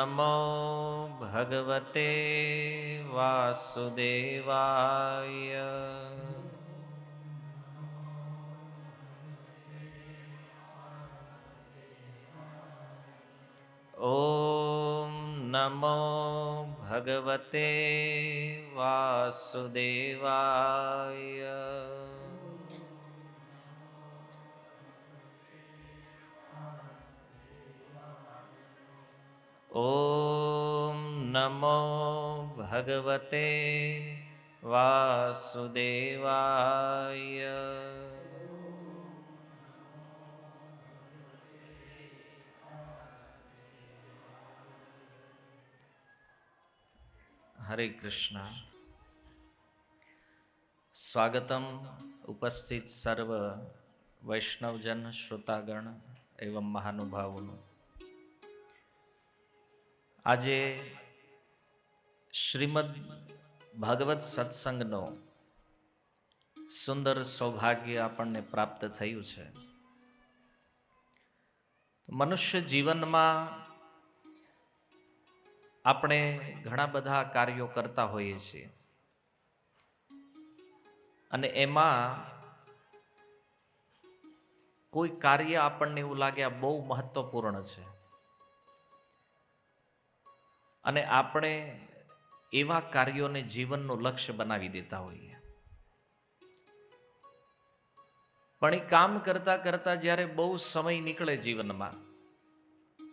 નમો ભગવતે વાસુદેવાય. ઓમ નમો ભગવતે વાસુદેવાય. ઓમ નમો ભગવતે વાસુદેવાય. હરે કૃષ્ણ. સ્વાગતમ ઉપસ્થિત સર્વ વૈષ્ણવજન શ્રોતાગણ એવં મહાનુભાવોનું. આજે શ્રીમદ ભાગવત સત્સંગનો સુંદર સૌભાગ્ય આપણને પ્રાપ્ત થયું છે. મનુષ્ય જીવનમાં આપણે ઘણા બધા કાર્યો કરતા હોઈએ છીએ અને એમાં કોઈ કાર્ય આપણને એવું લાગે આ બહુ મહત્વપૂર્ણ છે અને આપણે એવા કાર્યોને જીવનનું લક્ષ્ય બનાવી દેતા હોઈએ. પણ એ કામ કરતા કરતા જ્યારે બહુ સમય નીકળે જીવનમાં,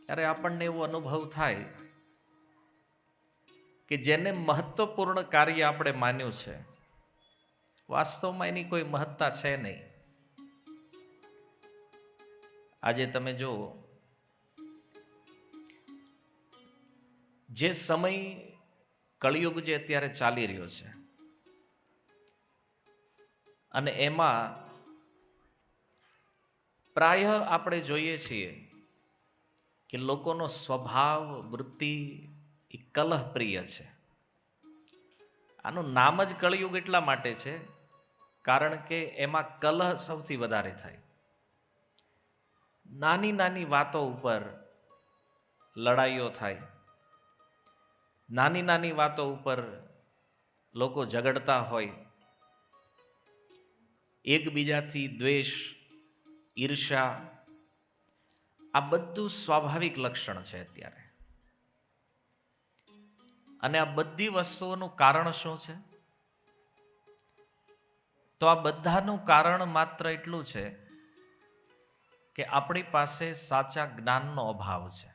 ત્યારે આપણને એવો અનુભવ થાય કે જેને મહત્વપૂર્ણ કાર્ય આપણે માન્યું છે, વાસ્તવમાં એની કોઈ મહત્તા છે નહીં. આજે તમે જુઓ, જે સમય કળિયુગ જે અત્યારે ચાલી રહ્યો છે અને એમાં પ્રાય આપણે જોઈએ છીએ કે લોકોનો સ્વભાવ વૃત્તિ એ કલહપ્રિય છે. આનું નામ જ કળિયુગ એટલા માટે છે કારણ કે એમાં કલહ સૌથી વધારે થાય. નાની નાની વાતો ઉપર લડાઈઓ થાય, નાની નાની વાતો ઉપર લોકો ઝઘડતા હોય, એકબીજાથી દ્વેષ, ઈર્ષા, આ બધું સ્વાભાવિક લક્ષણ છે અત્યારે. અને આ બધી વસ્તુઓનું કારણ શું છે? તો આ બધાનું કારણ માત્ર એટલું છે કે આપણી પાસે સાચા જ્ઞાનનો અભાવ છે.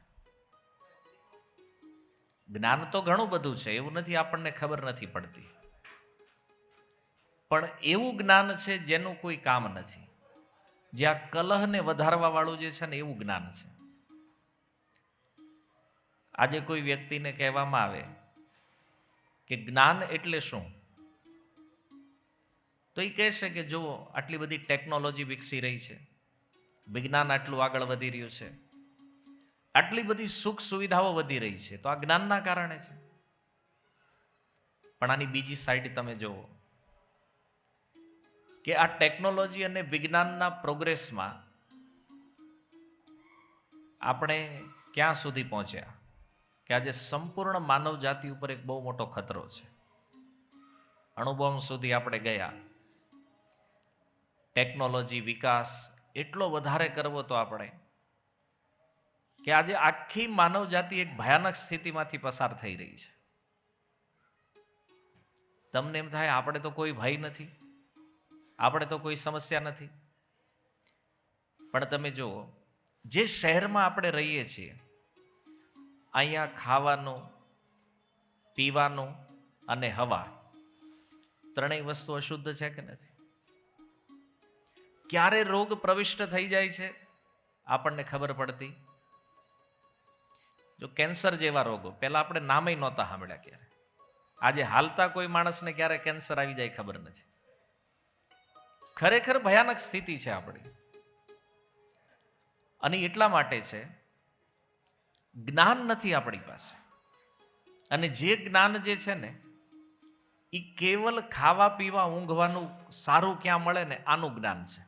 જ્ઞાન તો ઘણું બધું છે, એવું નથી આપણને ખબર નથી પડતી, પણ એવું જ્ઞાન છે જેનું કોઈ કામ નથી. જ્યાં કલહને વધારવા વાળું જે છે ને, એવું જ્ઞાન છે. આજે કોઈ વ્યક્તિને કહેવામાં આવે કે જ્ઞાન એટલે શું, તો એ કહેશે કે જુઓ, આટલી બધી ટેકનોલોજી વિકસી રહી છે, વિજ્ઞાન આટલું આગળ વધી રહ્યું છે, આટલી બધી સુખ સુવિધાઓ વધી રહી છે, તો આ જ્ઞાનના કારણે છે. પણ આની બીજી સાઈડ તમે જુઓ કે આ ટેકનોલોજી અને વિજ્ઞાનના પ્રોગ્રેસમાં આપણે ક્યાં સુધી પહોંચ્યા કે આજે સંપૂર્ણ માનવ જાતિ ઉપર એક બહુ મોટો ખતરો છે. અણુબોમ્બ સુધી આપણે ગયા. ટેકનોલોજી વિકાસ એટલો વધારે કરવો તો આપણે કે આજે આખી માનવ જાતિ એક ભયાનક સ્થિતિમાંથી પસાર થઈ રહી છે. તમને એમ થાય આપણે તો કોઈ ભય નથી, આપણે તો કોઈ સમસ્યા નથી. પણ તમે જુઓ, જે શહેરમાં આપણે રહીએ છીએ, અહીંયા ખાવાનું, પીવાનું અને હવા ત્રણેય વસ્તુ અશુદ્ધ છે કે નથી? ક્યારે રોગ પ્રવિષ્ટ થઈ જાય છે આપણને ખબર પડતી? જો કેન્સર જેવા રોગો, પહેલા આપણે નામે નહોતા સાંભળ્યા ક્યારે. આજે હાલતા કોઈ માણસને ક્યારે કેન્સર આવી જાય ખબર નથી. ખરેખર ભયાનક સ્થિતિ છે આપણી. અને એટલા માટે છે, જ્ઞાન નથી આપણી પાસે. અને જે જ્ઞાન જે છે ને, એ કેવલ ખાવા પીવા ઊંઘવાનું સારું ક્યાં મળે ને, આનું જ્ઞાન છે.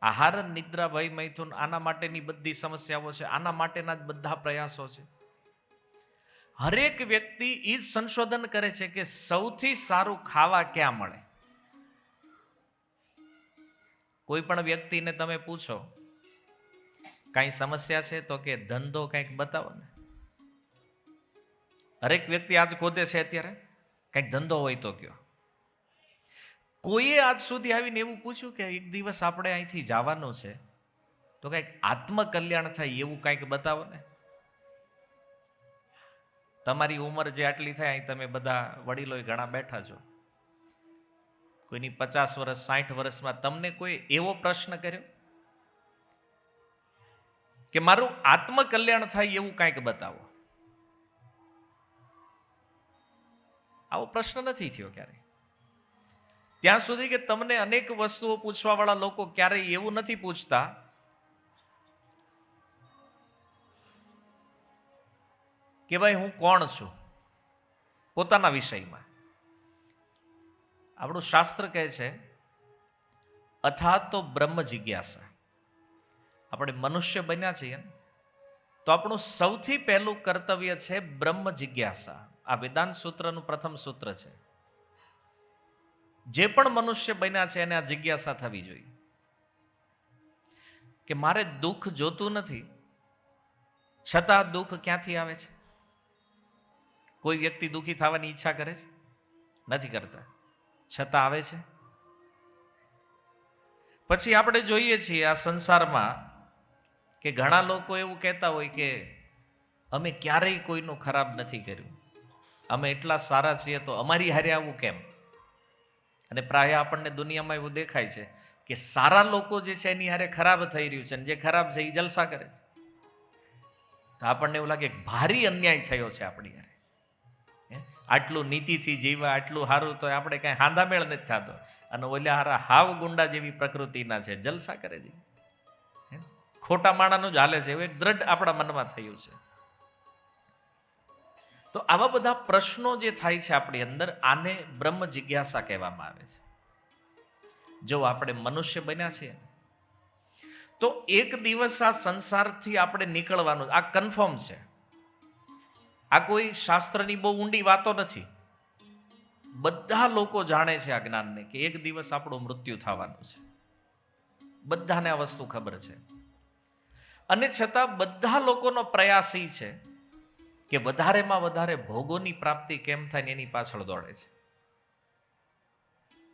આહાર, નિદ્રા, ભય, મૈથુન, આના માટેની બધી સમસ્યાઓ છે, આના માટેના જ બધા પ્રયાસો છે. હરેક વ્યક્તિ એ જ સંશોધન કરે છે કે સૌથી સારું ખાવા ક્યાં મળે. કોઈ પણ વ્યક્તિને તમે પૂછો કાંઈ સમસ્યા છે તો કે ધંધો કંઈક બતાવો ને. હરેક વ્યક્તિ આજ ખોદે છે અત્યારે કંઈક ધંધો હોય તો કયો. કોઈએ આજ સુધી આવીને એવું પૂછ્યું કે એક દિવસ આપણે અહીંથી જવાનું છે તો કંઈક આત્મકલ્યાણ થાય એવું કંઈક બતાવો ને. તમારી ઉંમર જે આટલી થાય અહીં તમે બધા વડીલો ઘણા બેઠા છો, કોઈની 50 વર્ષ 60 વર્ષમાં તમને કોઈ એવો પ્રશ્ન કર્યો કે મારું આત્મકલ્યાણ થાય એવું કંઈક બતાવો? આવો પ્રશ્ન નથી થયો ક્યારેય. ત્યાં સુધી કે તમને અનેક વસ્તુઓ પૂછવા વાળા લોકો ક્યારેય એવું નથી પૂછતા કે ભાઈ હું કોણ છું પોતાના વિષયમાં. આપણું શાસ્ત્ર કહે છે અથાત તો બ્રહ્મ જિજ્ઞાસા. આપણે મનુષ્ય બન્યા છીએ તો આપણું સૌથી પહેલું કર્તવ્ય છે બ્રહ્મ જિજ્ઞાસા. આ વેદાંત સૂત્રનું પ્રથમ સૂત્ર છે. જે પણ મનુષ્ય બન્યા છે એને આ જિજ્ઞાસા થવી જોઈએ કે મારે દુઃખ જોતું નથી, છતાં દુઃખ ક્યાંથી આવે છે? કોઈ વ્યક્તિ દુઃખી થવાની ઈચ્છા કરે છે? નથી કરતા, છતાં આવે છે. પછી આપણે જોઈએ છીએ આ સંસારમાં કે ઘણા લોકો એવું કહેતા હોય કે અમે ક્યારેય કોઈનું ખરાબ નથી કર્યું, અમે એટલા સારા છીએ તો અમારી હારે આવું કેમ? અને પ્રાય આપણને દુનિયામાં એવું દેખાય છે કે સારા લોકો જે છે એની હારે ખરાબ થઈ રહ્યું છે અને જે ખરાબ છે એ જલસા કરે છે. તો આપણને એવું લાગે ભારી અન્યાય થયો છે આપણી હારે. આટલું નીતિથી જીવા, આટલું સારું તો આપણે કાંઈ હાંધામેળ નથી થતો, અને ઓલા હારા હાવ ગુંડા જેવી પ્રકૃતિના છે, જલસા કરે છે, ખોટા માણાનું જ હાલે છે એવું એક દ્રઢ આપણા મનમાં થયું છે. તો આવા બધા પ્રશ્નો જે થાય છે આપણી અંદર, આને બ્રહ્મ જિજ્ઞાસા કહેવામાં આવે છે. જો આપણે મનુષ્ય બન્યા છીએ તો એક દિવસ આ સંસારથી આપણે નીકળવાનું, આ કન્ફર્મ છે. આ કોઈ શાસ્ત્રની બહુ ઊંડી વાતો નથી. બધા લોકો જાણે છે આ જ્ઞાનને કે એક દિવસ આપણું મૃત્યુ થવાનું છે. બધાને આ વસ્તુ ખબર છે. અને છતાં બધા લોકોનો પ્રયાસ એ છે કે વધારેમાં વધારે ભોગોની પ્રાપ્તિ કેમ થાય ને એની પાછળ દોડે છે.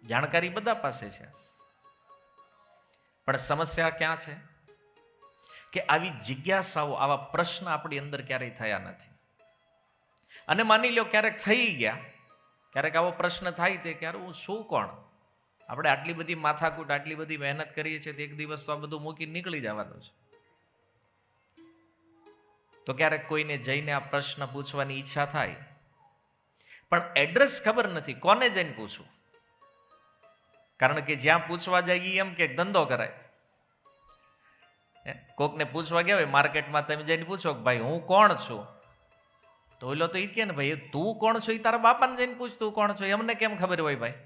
જાણકારી બધા પાસે છે, પણ સમસ્યા ક્યાં છે કે આવી જિજ્ઞાસાઓ, આવા પ્રશ્ન આપણી અંદર ક્યારેય થયા નથી. અને માની લો ક્યારેક થઈ ગયા, ક્યારેક આવો પ્રશ્ન થાય તે ક્યારે હું છું કોણ? આપણે આટલી બધી માથાકૂટ, આટલી બધી મહેનત કરીએ છીએ તો એક દિવસ તો આ બધું મૂકીને નીકળી જવાનું છે. તો ક્યારેક કોઈને જઈને આ પ્રશ્ન પૂછવાની ઈચ્છા થાય, પણ એડ્રેસ ખબર નથી કોને જઈને પૂછવું. કારણ કે જ્યાં પૂછવા જાય એમ કે ધંધો કરાય. કોકને પૂછવા ગયા હોય માર્કેટમાં, તમે જઈને પૂછો કે ભાઈ હું કોણ છું, તો ઓલો તો એ કે ને ભાઈ તું કોણ છો એ તારા બાપાને જઈને પૂછ, તું કોણ છો એમને કેમ ખબર હોય ભાઈ?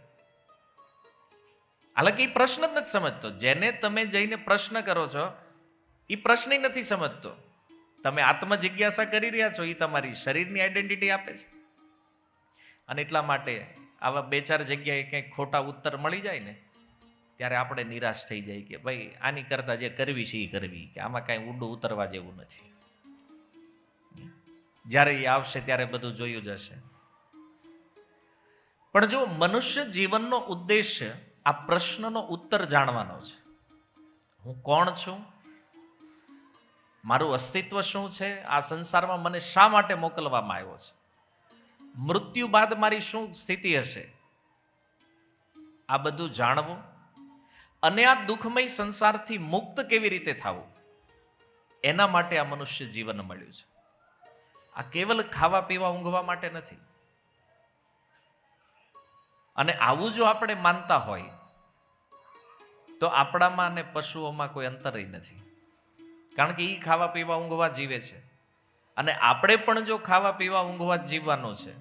હાલાકી એ પ્રશ્ન જ નથી સમજતો. જેને તમે જઈને પ્રશ્ન કરો છો એ પ્રશ્ન નથી સમજતો. તમે આત્મ જિજ્ઞાસા કરી રહ્યા છો, એ તમારી શરીરની આઈડેન્ટિટી આપે છે. અને એટલા માટે આવા 2-4 જગ્યાએ કંઈક ખોટા ઉત્તર મળી જાય ને ત્યારે આપણે નિરાશ થઈ જાય કે ભાઈ આની કરતા જે કરવી છે એ કરવી, કે આમાં કાંઈ ઊંડું ઉતરવા જેવું નથી. જ્યારે એ આવશે ત્યારે બધું જોયું જશે. પણ જો મનુષ્ય જીવનનો ઉદ્દેશ્ય આ પ્રશ્નનો ઉત્તર જાણવાનો છે. હું કોણ છું? મારું અસ્તિત્વ શું છે? આ સંસારમાં મને શા માટે મોકલવામાં આવ્યો છે? મૃત્યુ બાદ મારી શું સ્થિતિ હશે? આ બધું જાણવું અને આ દુઃખમય સંસારથી મુક્ત કેવી રીતે થવું, એના માટે આ મનુષ્ય જીવન મળ્યું છે. આ કેવલ ખાવા પીવા ઊંઘવા માટે નથી. અને આવું જો આપણે માનતા હોય તો આપણામાં અને પશુઓમાં કોઈ અંતર નથી. કારણ કે એ ખાવા પીવા ઊંઘવા જીવે છે, અને આપણે પણ જો ખાવા પીવા ઊંઘવા જીવવાનો છે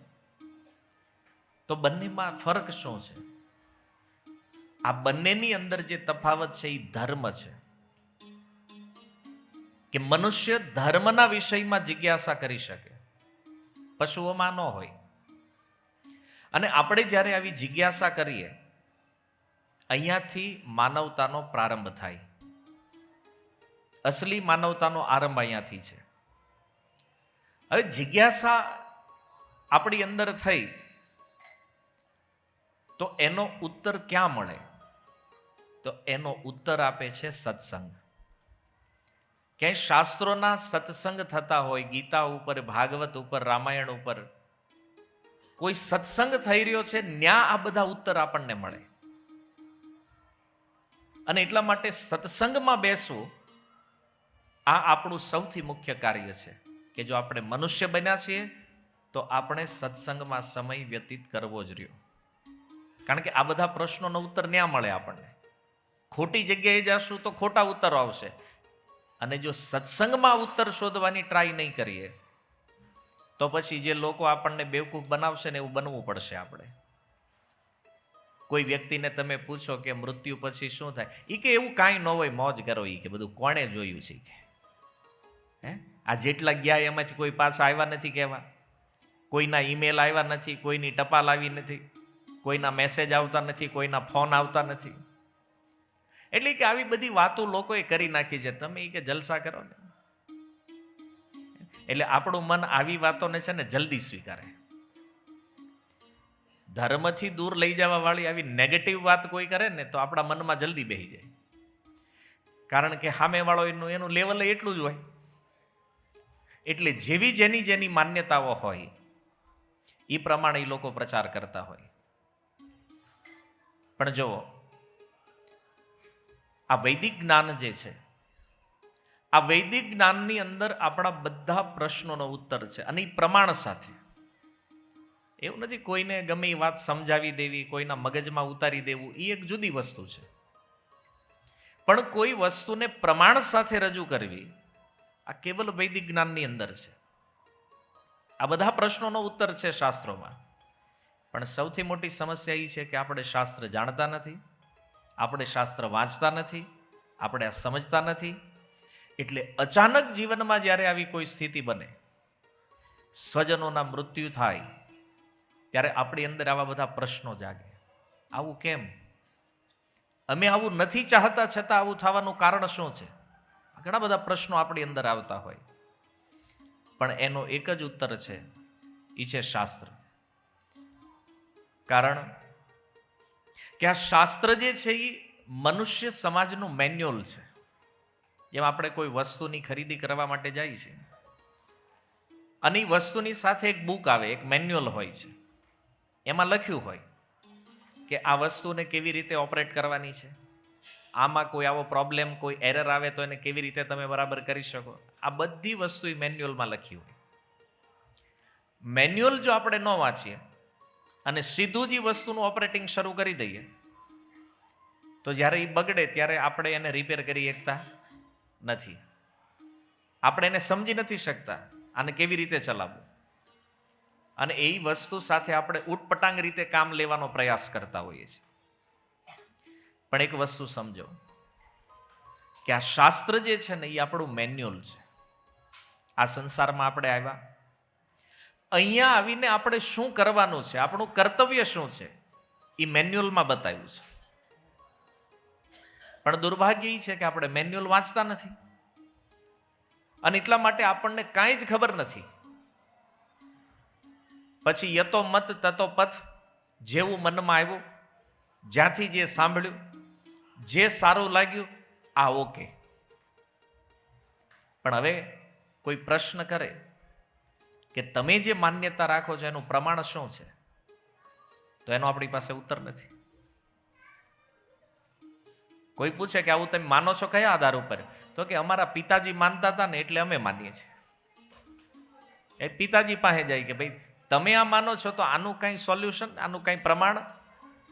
તો બંનેમાં ફરક શું છે? આ બંનેની અંદર જે તફાવત છે એ ધર્મ છે, કે મનુષ્ય ધર્મના વિષયમાં જિજ્ઞાસા કરી શકે, પશુઓમાં ન હોય. અને આપણે જ્યારે આવી જિજ્ઞાસા કરીએ, અહીંયાથી માનવતાનો પ્રારંભ થાય. અસલી માનવતાનો આરંભ અહીંયાથી છે. હવે જિજ્ઞાસા આપણી અંદર થઈ તો એનો ઉત્તર ક્યાં મળે? તો એનો ઉત્તર આપે છે સત્સંગ. ક્યાંય શાસ્ત્રોના સત્સંગ થતા હોય, ગીતા ઉપર, ભાગવત ઉપર, રામાયણ ઉપર કોઈ સત્સંગ થઈ રહ્યો છે, ન્યા આ બધા ઉત્તર આપણને મળે. અને એટલા માટે સત્સંગમાં બેસવું આ આપણું સૌથી મુખ્ય કાર્ય છે, કે જો આપણે મનુષ્ય બન્યા છીએ તો આપણે સત્સંગમાં સમય વ્યતીત કરવો જ રહ્યો. કારણ કે આ બધા પ્રશ્નોનો ઉત્તર ન્યા મળે આપણને. ખોટી જગ્યાએ જશું તો ખોટા ઉત્તરો આવશે. અને જો સત્સંગમાં ઉત્તર શોધવાની ટ્રાય નહીં કરીએ તો પછી જે લોકો આપણને બેવકૂફ બનાવશે ને એવું બનવું પડશે આપણે. કોઈ વ્યક્તિને તમે પૂછો કે મૃત્યુ પછી શું થાય, એ કે એવું કાંઈ ન હોય, મોજ કરો. એ કે બધું કોણે જોયું છે કે આ જેટલા ગયા એમાંથી કોઈ પાછા આવ્યા નથી કહેવા, કોઈના ઈમેલ આવ્યા નથી, કોઈની ટપાલ આવી નથી, કોઈના મેસેજ આવતા નથી, કોઈના ફોન આવતા નથી. એટલે કે આવી બધી વાતો લોકોએ કરી નાખી છે. તમે એ કે જલસા કરો ને, એટલે આપણું મન આવી વાતોને છે ને જલ્દી સ્વીકારે. ધર્મથી દૂર લઈ જવા વાળી આવી નેગેટિવ વાત કોઈ કરે ને તો આપણા મનમાં જલ્દી બેસી જાય. કારણ કે સામે વાળો એનું લેવલ એટલું જ હોય. એટલે જેવી જેની માન્યતાઓ હોય એ પ્રમાણે એ લોકો પ્રચાર કરતા હોય. પણ જો આ વૈદિક જ્ઞાન જે છે, આ વૈદિક જ્ઞાનની અંદર આપણા બધા પ્રશ્નોનો ઉત્તર છે. અને એ પ્રમાણ સાથે. એવું નથી કોઈને ગમે એ વાત સમજાવી દેવી, કોઈના મગજમાં ઉતારી દેવું, એ એક જુદી વસ્તુ છે. પણ કોઈ વસ્તુને પ્રમાણ સાથે રજૂ કરવી, આ કેવલ વૈદિક જ્ઞાનની અંદર છે. આ બધા પ્રશ્નોનો ઉત્તર છે શાસ્ત્રોમાં. પણ સૌથી મોટી સમસ્યા એ છે કે આપણે શાસ્ત્ર જાણતા નથી, આપણે શાસ્ત્ર વાંચતા નથી, આપણે આ સમજતા નથી. એટલે અચાનક જીવનમાં જ્યારે આવી કોઈ સ્થિતિ બને, સ્વજનોના મૃત્યુ થાય, ત્યારે આપણી અંદર આવા બધા પ્રશ્નો જાગે. આવું કેમ? અમે આવું નથી ચાહતા, છતાં આવું થવાનું કારણ શું છે? ઘણા બધા પ્રશ્નો આપણી અંદર આવતા હોય. પણ એનો એક જ ઉત્તર છે, એ છે શાસ્ત્ર. કારણ કે આ શાસ્ત્ર જે છે એ મનુષ્ય સમાજનું મેન્યુઅલ છે. જેમ આપણે કોઈ વસ્તુની ખરીદી કરવા માટે જઈએ છીએ અને એ વસ્તુની સાથે એક બુક આવે, એક મેન્યુઅલ હોય છે. એમાં લખ્યું હોય કે આ વસ્તુને કેવી રીતે ઓપરેટ કરવાની છે, આમાં કોઈ આવો પ્રોબ્લેમ, કોઈ એરર આવે તો એને કેવી રીતે તમે બરાબર કરી શકો. આ બધી વસ્તુ એ મેન્યુઅલમાં લખી હોય. મેન્યુઅલ જો આપણે ન વાંચીએ અને સીધું જ વસ્તુનું ઓપરેટિંગ શરૂ કરી દઈએ તો જ્યારે એ બગડે ત્યારે આપણે એને રિપેર કરી શકતા નથી. આપણે એને સમજી નથી શકતા આને કેવી રીતે ચલાવવું. અને એ વસ્તુ સાથે આપણે ઉટપટાંગ રીતે કામ લેવાનો પ્રયાસ કરતા હોઈએ છીએ. પણ એક વસ્તુ સમજો કે આ શાસ્ત્ર જે છે ને એ આપણું મેન્યુઅલ છે. આ સંસારમાં આપણે આવ્યા, અહીંયા આવીને આપણે શું કરવાનું છે, આપણું કર્તવ્ય શું છે, એ મેન્યુઅલમાં બતાવ્યું છે. પણ દુર્ભાગ્ય એ છે કે આપણે મેન્યુઅલ વાંચતા નથી અને એટલા માટે આપણને કાંઈ જ ખબર નથી. પછી યતો મત તતો પથ, જેવું મનમાં આવ્યું, જ્યાંથી જે સાંભળ્યું, જે સારું લાગ્યું, આ ઓકે. પણ હવે કોઈ પ્રશ્ન કરે કે તમે જે માન્યતા રાખો છો એનું પ્રમાણ શું છે, તો એનો આપણી પાસે ઉત્તર નથી. કોઈ પૂછે કે આવું તમે માનો છો કયા આધાર ઉપર, તો કે અમારા પિતાજી માનતા હતા ને એટલે અમે માનીએ છીએ. એ પિતાજી પાસે જાય કે ભાઈ તમે આ માનો છો તો આનું કઈ સોલ્યુશન, આનું કઈ પ્રમાણ,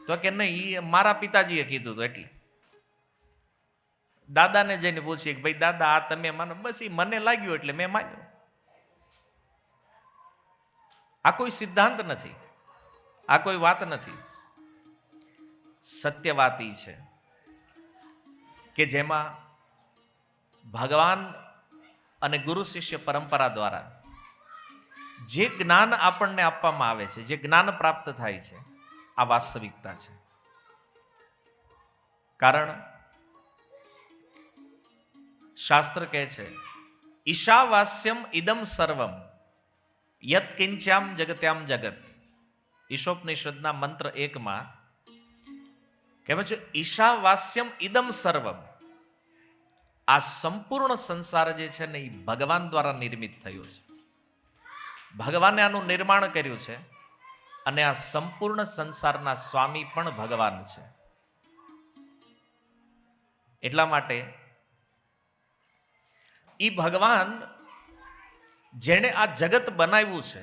તો કે નહીં, એ મારા પિતાજીએ કીધું હતું એટલે. દાદાને જઈને પૂછીએ કે ભાઈ દાદા આ તમે માનો, બસ એ મને લાગ્યું એટલે મેં માન્યું. આ કોઈ સિદ્ધાંત નથી, આ કોઈ વાત નથી. સત્યવાતી છે, કે જેમાં ભગવાન અને ગુરુ શિષ્ય પરંપરા દ્વારા જે જ્ઞાન આપણને આપવામાં આવે છે, જે જ્ઞાન પ્રાપ્ત થાય છે, આ વાસ્તવિકતા છે. કારણ શાસ્ત્ર કહે છે, ઈશાવાસ્યમ ઇદમ સર્વમ યત કિંચ્યામ જગત્યામ જગત. ઈશોપનિષદના મંત્ર 1 કહેવાય છે, ઈશાવાસ્યમ ઇદમ સર્વમ. આ સંપૂર્ણ સંસાર જે છે ને એ ભગવાન દ્વારા નિર્મિત થયું છે. ભગવાને આનું નિર્માણ કર્યું છે અને આ સંપૂર્ણ સંસારના સ્વામી પણ ભગવાન છે. એટલા માટે ઈ ભગવાન જેણે આ જગત બનાવ્યું છે,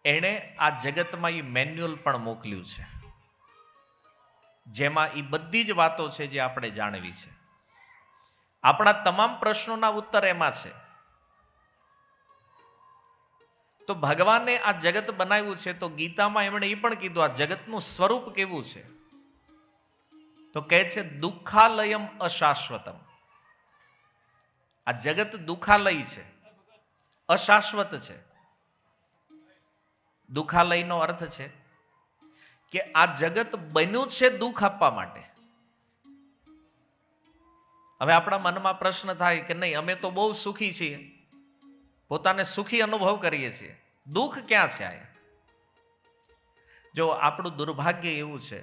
એણે આ જગતમાં ઈ મેન્યુઅલ પણ મોકલ્યું છે, જેમાં ઈ બધી જ વાતો છે જે આપણે જાણવી છે. આપણા તમામ પ્રશ્નોના ઉત્તર એમાં છે. તો ભગવાને આ જગત બનાવ્યું છે, તો ગીતામાં એમણે એ પણ કીધું આ જગતનું સ્વરૂપ કેવું છે, તો કહે છે દુઃખાલયમ અશાશ્વતમ. આ જગત દુઃખાલય છે, અશાશ્વત છે. દુઃખાલયનો અર્થ છે કે આ જગત બન્યું છે દુઃખ આપવા માટે. હવે આપણા મનમાં પ્રશ્ન થાય કે નહીં, અમે તો બહુ સુખી છીએ, પોતાને સુખી અનુભવ કરીએ છીએ, દુઃખ ક્યાં છે અહીંયા? જો આપણું દુર્ભાગ્ય એવું છે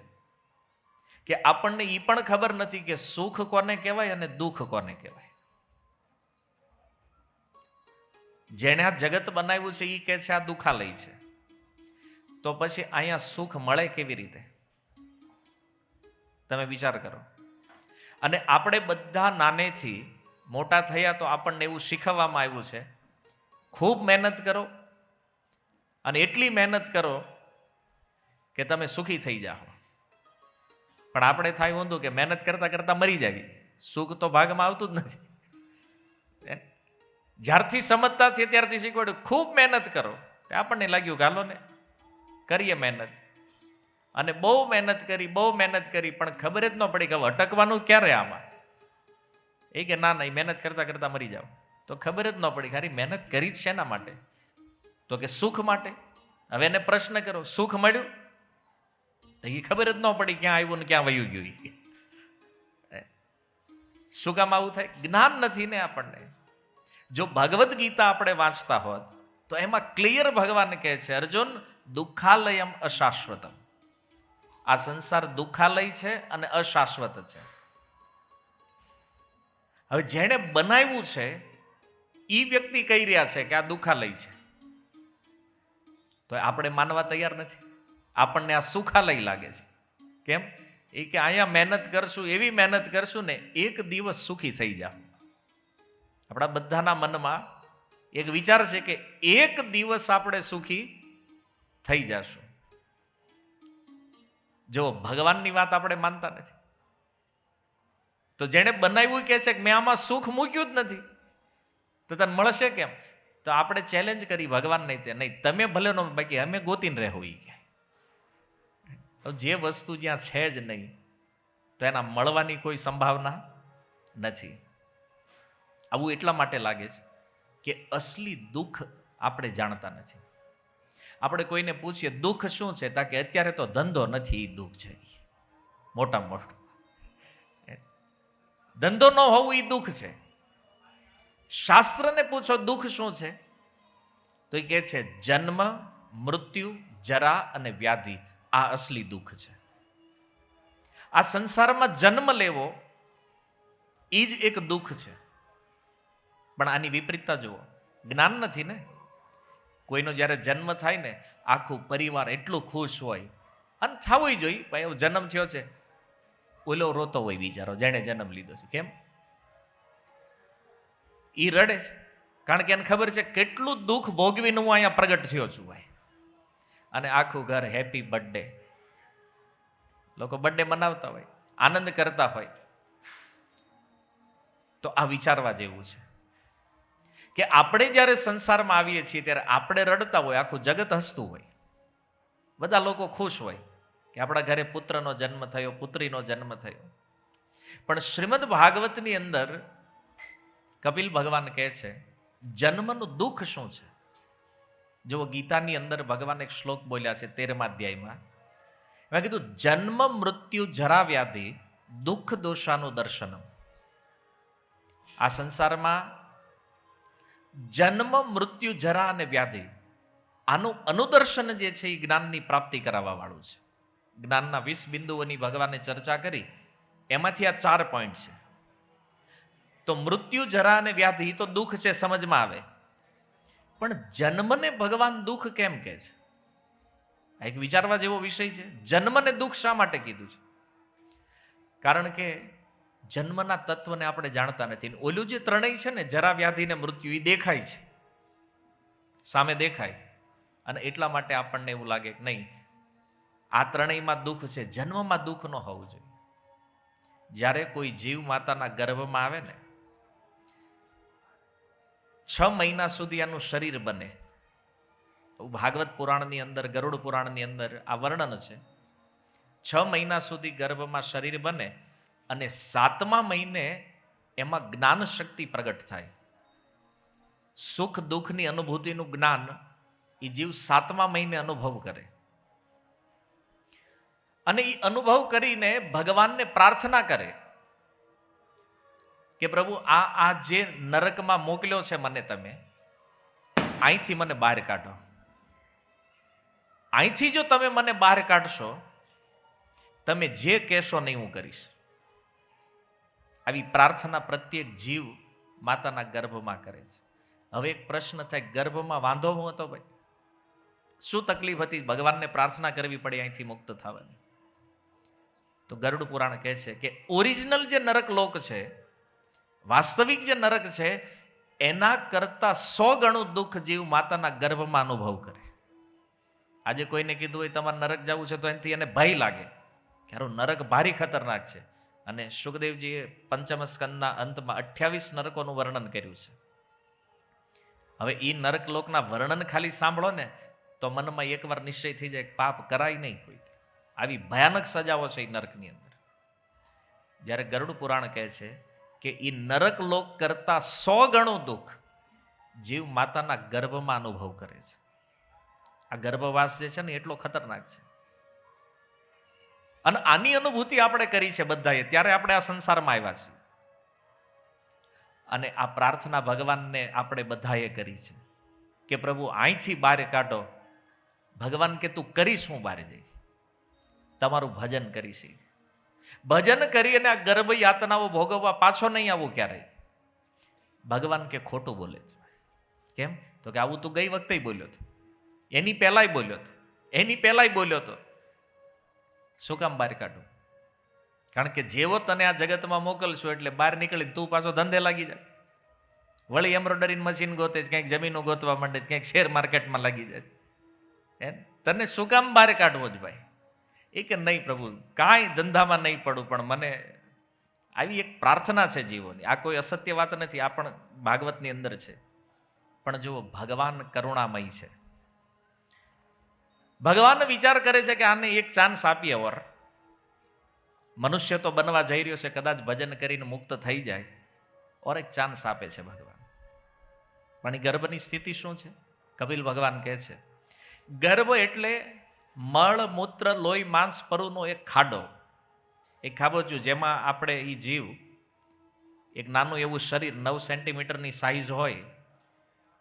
કે આપણને એ પણ ખબર નથી કે સુખ કોને કહેવાય અને દુઃખ કોને કહેવાય. જેણે આ જગત બનાવ્યું છે એ કહે છે આ દુઃખાલય છે, તો પછી અહીંયા સુખ મળે કેવી રીતે? તમે વિચાર કરો. અને આપણે બધા નાનેથી મોટા થયા તો આપણને એવું શીખવવામાં આવ્યું છે, ખૂબ મહેનત કરો અને એટલી મહેનત કરો કે તમે સુખી થઈ જાઓ. પણ આપણે થાય ઊંધું કે મહેનત કરતા કરતા મરી જાવી, સુખ તો ભાગમાં આવતું જ નથી. જ્યારથી સમજતા થઈએ ત્યારથી શીખવાડ્યું ખૂબ મહેનત કરો. આપણને લાગ્યું કે હાલો ને કરીએ મહેનત, અને બહુ મહેનત કરી પણ ખબર જ ન પડી કે હવે અટકવાનું ક્યારે આમાં. એ કે ના નહીં, મહેનત કરતા કરતા મરી જાઓ. તો ખબર જ ન પડી ખાલી મહેનત કરી જ શેના માટે? તો કે સુખ માટે. હવે એને પ્રશ્ન કરો, સુખ મળ્યું? તો એ ખબર જ ન પડી ક્યાં આવ્યું ને ક્યાં વયું ગયું. શું કામ આવું થાય? જ્ઞાન નથી ને આપણને. જો ભગવદ્ ગીતા આપણે વાંચતા હોત તો એમાં ક્લિયર ભગવાન કહે છે, અર્જુન દુઃખાલયમ અશાશ્વતમ. આ સંસાર દુઃખાલય છે અને અશાશ્વત છે. હવે જેણે બનાવ્યું છે એ વ્યક્તિ કહી રહ્યા છે કે આ દુઃખાલય છે, તો આપણે માનવા તૈયાર નથી. આપણને આ સુખાલય લાગે છે. કેમ? એ કે અહીંયા મહેનત કરશું, એવી મહેનત કરશું ને એક દિવસ સુખી થઈ જાવ. આપણા બધાના મનમાં એક વિચાર છે કે એક દિવસ આપણે સુખી થઈ જશું. જો ભગવાનની વાત આપણે માનતા નથી, તો જેણે બનાવ્યું કહે છે કે મેં આમાં સુખ મૂક્યું જ નથી, તો તને મળશે કેમ? તો આપણે ચેલેન્જ કરી ભગવાનને, નહીં તમે ભલે નો, બાકી અમે ગોતીને રહેવું. જે વસ્તુ જ્યાં છે જ નહીં તો એના મળવાની કોઈ સંભાવના નથી. આવું એટલા માટે લાગે છે કે અસલી દુઃખ આપણે જાણતા નથી. આપણે કોઈને પૂછીએ દુઃખ શું છે, તા કે અત્યારે તો ધંધો નથી, એ દુઃખ છે. મોટામાં મોટું ધંધો ન હોવું એ દુઃખ છે. શાસ્ત્રને પૂછો દુઃખ શું છે, તો એ કહે છે જન્મ, મૃત્યુ, જરા અને વ્યાધિ. આ અસલી દુઃખ છે. આ સંસારમાં જન્મ લેવો એ જ એક દુઃખ છે. પણ આની વિપરીતતા જુઓ, જ્ઞાન નથી ને. કોઈનો જ્યારે જન્મ થાય ને આખું પરિવાર એટલું ખુશ હોય, અને થવું જોઈએ, ભાઈ એવો જન્મ થયો છે, ઓલો રોતો હોય બિચારો જેણે જન્મ લીધો છે. કેમ? એ રડે છે કારણ કે એને ખબર છે કેટલું દુઃખ ભોગવીને હું અહીંયા પ્રગટ થયો છું ભાઈ. અને આખું ઘર હેપી બર્થડે, લોકો બર્થડે મનાવતા હોય, આનંદ કરતા હોય. તો આ વિચારવા જેવું છે કે આપણે જ્યારે સંસારમાં આવીએ છીએ ત્યારે આપણે રડતા હોય, આખું જગત હસતું હોય, બધા લોકો ખુશ હોય. કે આપણા ઘરે પુત્રનો જન્મ થયો, પુત્રીનો જન્મ થયો. પણ શ્રીમદ ભાગવતની અંદર કપિલ ભગવાન કહે છે જન્મનું દુઃખ શું છે. જો ગીતાની અંદર ભગવાન એક શ્લોક બોલ્યા છે 13મા અધ્યાયમાં. એમાં કીધું જન્મ મૃત્યુ જરા વ્યાધિ દુઃખ દોષાનું દર્શનમ. આ સંસારમાં જન્મ મૃત્યુ જરા અને વ્યાધિ આનું અનુદર્શન જે છે એ જ્ઞાનની પ્રાપ્તિ કરાવવા વાળું છે. જ્ઞાનના 20 બિંદુઓની ભગવાને ચર્ચા કરી, એમાંથી આ 4 પોઈન્ટ છે. તો મૃત્યુ જરા અને વ્યાધિ તો દુઃખ છે, સમજમાં આવે. પણ જન્મને ભગવાન દુઃખ કેમ કહે છે? આ એક વિચારવા જેવો વિષય છે. જન્મને દુઃખ શા માટે કીધું છે? કારણ કે જન્મના તત્વને આપણે જાણતા નથી. ઓલું જે ત્રણેય છે ને, જરા વ્યાધિ ને મૃત્યુ, એ દેખાય છે, સામે દેખાય, અને એટલા માટે આપણને એવું લાગે કે નહીં, આ ત્રણેયમાં દુઃખ છે, જન્મમાં દુઃખ ન હોવું જોઈએ. જ્યારે કોઈ જીવ માતાના ગર્ભમાં આવે ને, 6 મહિના સુધી આનું શરીર બને. ભાગવત પુરાણની અંદર, ગરુડ પુરાણની અંદર આ વર્ણન છે. 6 મહિના સુધી ગર્ભમાં શરીર બને અને 7મા મહિને એમાં જ્ઞાન શક્તિ પ્રગટ થાય. સુખ દુઃખની અનુભૂતિનું જ્ઞાન એ જીવ 7મા મહિને અનુભવ કરે. અને એ અનુભવ કરીને ભગવાનને પ્રાર્થના કરે કે પ્રભુ આ જે નરકમાં મોકલ્યો છે મને, તમે અહીંથી મને બહાર કાઢો. અહીંથી જો તમે મને બહાર કાઢશો, તમે જે કહેશો નહીં હું કરીશ. આવી પ્રાર્થના પ્રત્યેક જીવ માતાના ગર્ભમાં કરે છે. હવે એક પ્રશ્ન થાય, ગર્ભમાં વાંધો હું હતો ભાઈ? શું તકલીફ હતી? ભગવાનને પ્રાર્થના કરવી પડી અહીંથી મુક્ત થવાની. તો ગરુડ પુરાણ કહે છે કે ઓરિજિનલ જે નરક લોક છે, વાસ્તવિક જે નરક છે, એના કરતા 100 ગણું દુઃખ જીવ માતાના ગર્ભમાં અનુભવ કરે. આજે કોઈને કીધું હોય તમારે નરક જવું છે, તો એનાથી એને ભય લાગે કે નરક ભારી ખતરનાક છે. અને સુખદેવજીએ પંચમ સ્કંદના અંતમાં 28 નરકોનું વર્ણન કર્યું છે. હવે એ નરક લોકના વર્ણન ખાલી સાંભળો ને તો મનમાં એકવાર નિશ્ચય થઈ જાય, પાપ કરાય નહીં કોઈ. આવી ભયાનક સજાઓ છે એ નરકની અંદર. જ્યારે ગરુડ પુરાણ કહે છે કે એ નરક લોક કરતા 100 ગણું દુઃખ જીવ માતાના ગર્ભમાં અનુભવ કરે છે. આ ગર્ભવાસ જે છે ને એટલો ખતરનાક છે. અને આની અનુભૂતિ આપણે કરી છે બધાએ, ત્યારે આપણે આ સંસારમાં આવ્યા છીએ. અને આ પ્રાર્થના ભગવાનને આપણે બધાએ કરી છે કે પ્રભુ અહીંથી બહાર કાઢો. ભગવાન કે તું કરીશ, હું બહાર જઈ તમારું ભજન કરીશ. ભજન કરી અને આ ગર્ભ યાતનાઓ ભોગવવા પાછો નહીં આવું ક્યારેય. ભગવાન કે ખોટું બોલે છે. કેમ? તો કે આવું તું ગઈ વખતે બોલ્યો હતો, એની પહેલાય બોલ્યો હતો, એની પહેલાય બોલ્યો હતો. શું કામ બહાર કાઢું? કારણ કે જેવો તને આ જગતમાં મોકલશો એટલે બહાર નીકળી તું પાછો ધંધે લાગી જાય. વળી એમ્બ્રોઇડરી મશીન ગોતે, ક્યાંક જમીનો ગોતવા માંડે, ક્યાંક શેર માર્કેટમાં લાગી જાય. તને શું કામ બહાર કાઢવો જ ભાઈ? એ કે નહીં પ્રભુ, કાંઈ ધંધામાં નહીં પડું, પણ મને આવી એક પ્રાર્થના છે જીવોની. આ કોઈ અસત્ય વાત નથી, આ પણ ભાગવતની અંદર છે. પણ જુઓ, ભગવાન કરુણામય છે. ભગવાન વિચાર કરે છે કે આને એક ચાન્સ આપીએ. ઓર મનુષ્ય તો બનવા જઈ રહ્યો છે, કદાચ ભજન કરીને મુક્ત થઈ જાય, ઓર એક ચાન્સ આપે છે ભગવાન. પણ એ ગર્ભની સ્થિતિ શું છે? કપિલ ભગવાન કહે છે ગર્ભ એટલે મળ મૂત્ર લોહી માંસ પરુનો એક ખાડો, એક ખાબોચું, જેમાં આપણે એ જીવ એક નાનું એવું શરીર 9 સેન્ટીમીટરની સાઈઝ હોય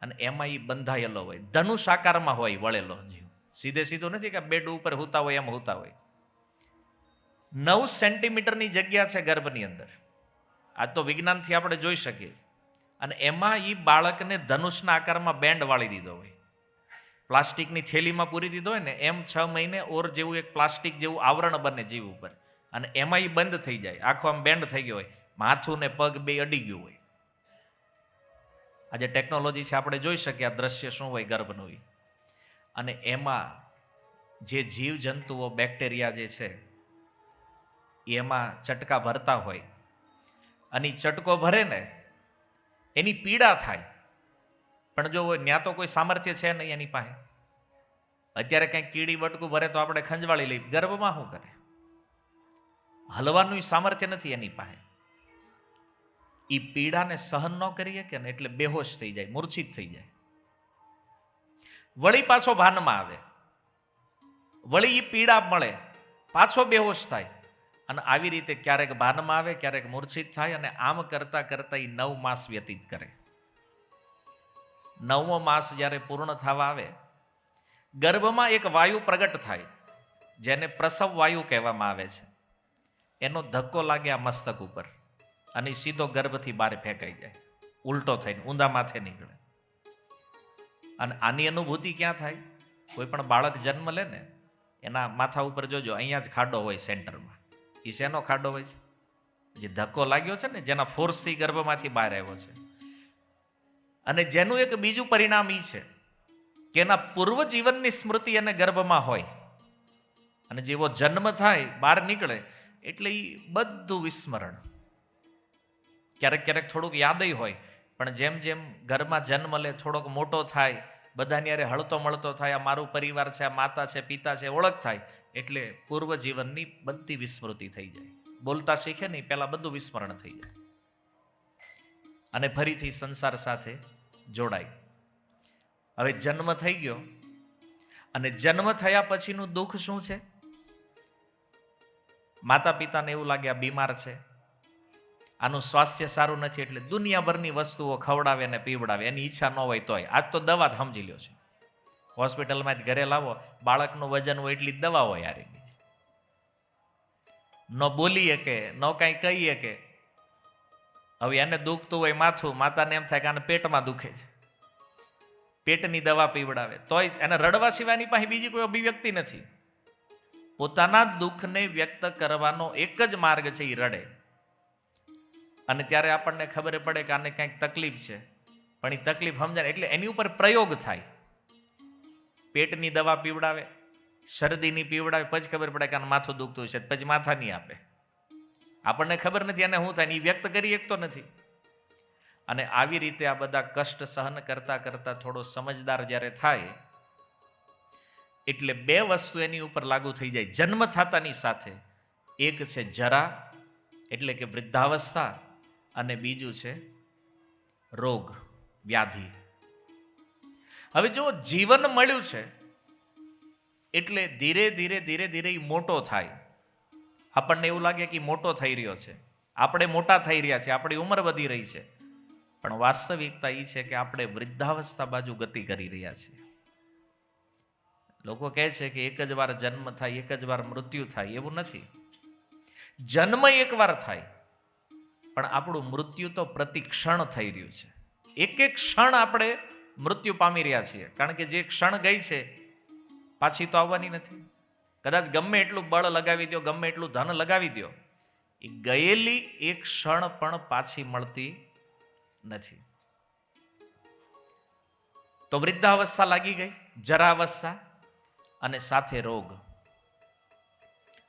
અને એમાં એ બંધાયેલો હોય, ધનુષ આકારમાં હોય વળેલો જીવ. સીધે સીધું નથી કે બેડ ઉપર હોતા હોય એમ હોતા હોય. 9 સેન્ટીમીટરની જગ્યા છે ગર્ભની અંદર. આ તો વિજ્ઞાનથી આપણે જોઈ શકીએ. અને એમાં એ બાળકને ધનુષના આકારમાં બેન્ડ વાળી દીધો હોય, પ્લાસ્ટિકની થેલીમાં પૂરી દીધો હોય ને એમ. 6 મહિને ઓર જેવું એક પ્લાસ્ટિક જેવું આવરણ બને જીવ ઉપર, અને એમાં એ બંધ થઈ જાય, આખો આમ બેન્ડ થઈ ગયો હોય, માથું ને પગ બે અડી ગયું હોય. આજે ટેકનોલોજી છે, આપણે જોઈ શકીએ આ દ્રશ્ય શું હોય ગર્ભનું. અને એમાં જે જીવ જંતુઓ, બેક્ટેરિયા જે છે એમાં ચટકા ભરતા હોય, અને ચટકો ભરે ને એની પીડા થાય. પણ જો ત્યાં તો કોઈ સામર્થ્ય છે નહીં એની પાસે, અત્યારે કંઈક કીડી બટકું ભરે તો આપણે ખંજવાળી લઈ, ગર્ભમાં શું કરે? હલવાનું સામર્થ્ય નથી એની પાસે. એ પીડાને સહન ન કરીએ કે એટલે બેહોશ થઈ જાય, મૂર્છિત થઈ જાય. વળી પાછો ભાનમાં આવે, વળી એ પીડા મળે, પાછો બેહોશ થાય, અને આવી રીતે ક્યારેક ભાનમાં આવે, ક્યારેક મૂર્છિત થાય, અને આમ કરતા કરતા એ 9 માસ વ્યતીત કરે. 9મો માસ જ્યારે પૂર્ણ થવા આવે, ગર્ભમાં એક વાયુ પ્રગટ થાય, જેને પ્રસવ વાયુ કહેવામાં આવે છે. એનો ધક્કો લાગે આ મસ્તક ઉપર, અને સીધો ગર્ભથી બહાર ફેંકાઈ જાય, ઉલટો થઈને ઊંધા માથે નીકળે. અને આની અનુભૂતિ ક્યાં થાય? કોઈ પણ બાળક જન્મ લે ને, એના માથા ઉપર જોજો, અહીંયા જ ખાડો હોય સેન્ટરમાં. એ શેનો ખાડો હોય છે? જે ધક્કો લાગ્યો છે ને, જેના ફોર્સથી ગર્ભમાંથી બહાર આવ્યો છે. અને જેનું એક બીજું પરિણામ એ છે કે એના પૂર્વ જીવનની સ્મૃતિ એને ગર્ભમાં હોય, અને જેવો જન્મ થાય, બહાર નીકળે એટલે એ બધું વિસ્મરણ. ક્યારેક ક્યારેક થોડુંક યાદય હોય, પણ જેમ જેમ ઘરમાં જન્મ લે, થોડોક મોટો થાય, બધાની યારે હળતો મળતો થાય, આ મારું પરિવાર છે, આ માતા છે, પિતા છે, ઓળખ થાય, એટલે પૂર્વ જીવનની બધી વિસ્મૃતિ થઈ જાય. બોલતા શીખે નહીં, પહેલા બધું વિસ્મરણ થઈ જાય, અને ફરીથી સંસાર સાથે જોડાય. હવે જન્મ થઈ ગયો, અને જન્મ થયા પછીનું દુઃખ શું છે? માતા પિતાને એવું લાગે આ બીમાર છે, આનું સ્વાસ્થ્ય સારું નથી, એટલે દુનિયાભરની વસ્તુઓ ખવડાવે ને પીવડાવે, એની ઈચ્છા ન હોય તોય. આજ તો દવા જ સમજી લ્યો છે, હોસ્પિટલમાં જ ઘરે લાવો, બાળકનું વજન હોય એટલી દવા હોય. યાર ન બોલી શકે, ન કાંઈ કહી શકે. હવે એને દુખતું હોય માથું, માતાને એમ થાય કે આને પેટમાં દુખે છે, પેટની દવા પીવડાવે, તોય એને રડવા સિવાયની પાસે બીજી કોઈ અભિવ્યક્તિ નથી. પોતાના દુઃખને વ્યક્ત કરવાનો એક જ માર્ગ છે, એ રડે. અને ત્યારે આપણને ખબર પડે કે આને કંઈક તકલીફ છે, પણ એ તકલીફ સમજાય એટલે એની ઉપર પ્રયોગ થાય. પેટની દવા પીવડાવે, શરદીની પીવડાવે, પછી ખબર પડે કે આને માથું દુખતું છે, પછી માથાની આપે. આપણને ખબર નથી એને શું થાય, એ વ્યક્ત કરી શકતો નથી. અને આવી રીતે આ બધા કષ્ટ સહન કરતા કરતા થોડો સમજદાર જ્યારે થાય, એટલે 2 વસ્તુ એની ઉપર લાગુ થઈ જાય જન્મ થતાની સાથે. એક છે જરા, એટલે કે વૃદ્ધાવસ્થા, અને બીજું છે રોગ, વ્યાધિ. હવે જો જીવન મળ્યું છે એટલે ધીરે ધીરે ધીરે ધીરે એ મોટો થાય. આપણને એવું લાગે કે મોટો થઈ રહ્યો છે, આપણે મોટા થઈ રહ્યા છે, આપણી ઉંમર વધી રહી છે, પણ વાસ્તવિકતા એ છે કે આપણે વૃદ્ધાવસ્થા બાજુ ગતિ કરી રહ્યા છીએ. લોકો કહે છે કે એક જ વાર જન્મ થાય, એક જ વાર મૃત્યુ થાય. એવું નથી. જન્મ એક વાર થાય, પણ આપણું મૃત્યુ તો પ્રતિ ક્ષણ થઈ રહ્યું છે. એક એક ક્ષણ આપણે મૃત્યુ પામી રહ્યા છીએ, કારણ કે જે ક્ષણ ગઈ છે પાછી તો આવવાની નથી. કદાચ ગમે એટલું બળ લગાવી દો, ગમે એટલું ધન લગાવી દો, એ ગયેલી એક ક્ષણ પણ પાછી મળતી નથી. તો વૃદ્ધાવસ્થા લાગી ગઈ, જરાવસ્થા, અને સાથે રોગ.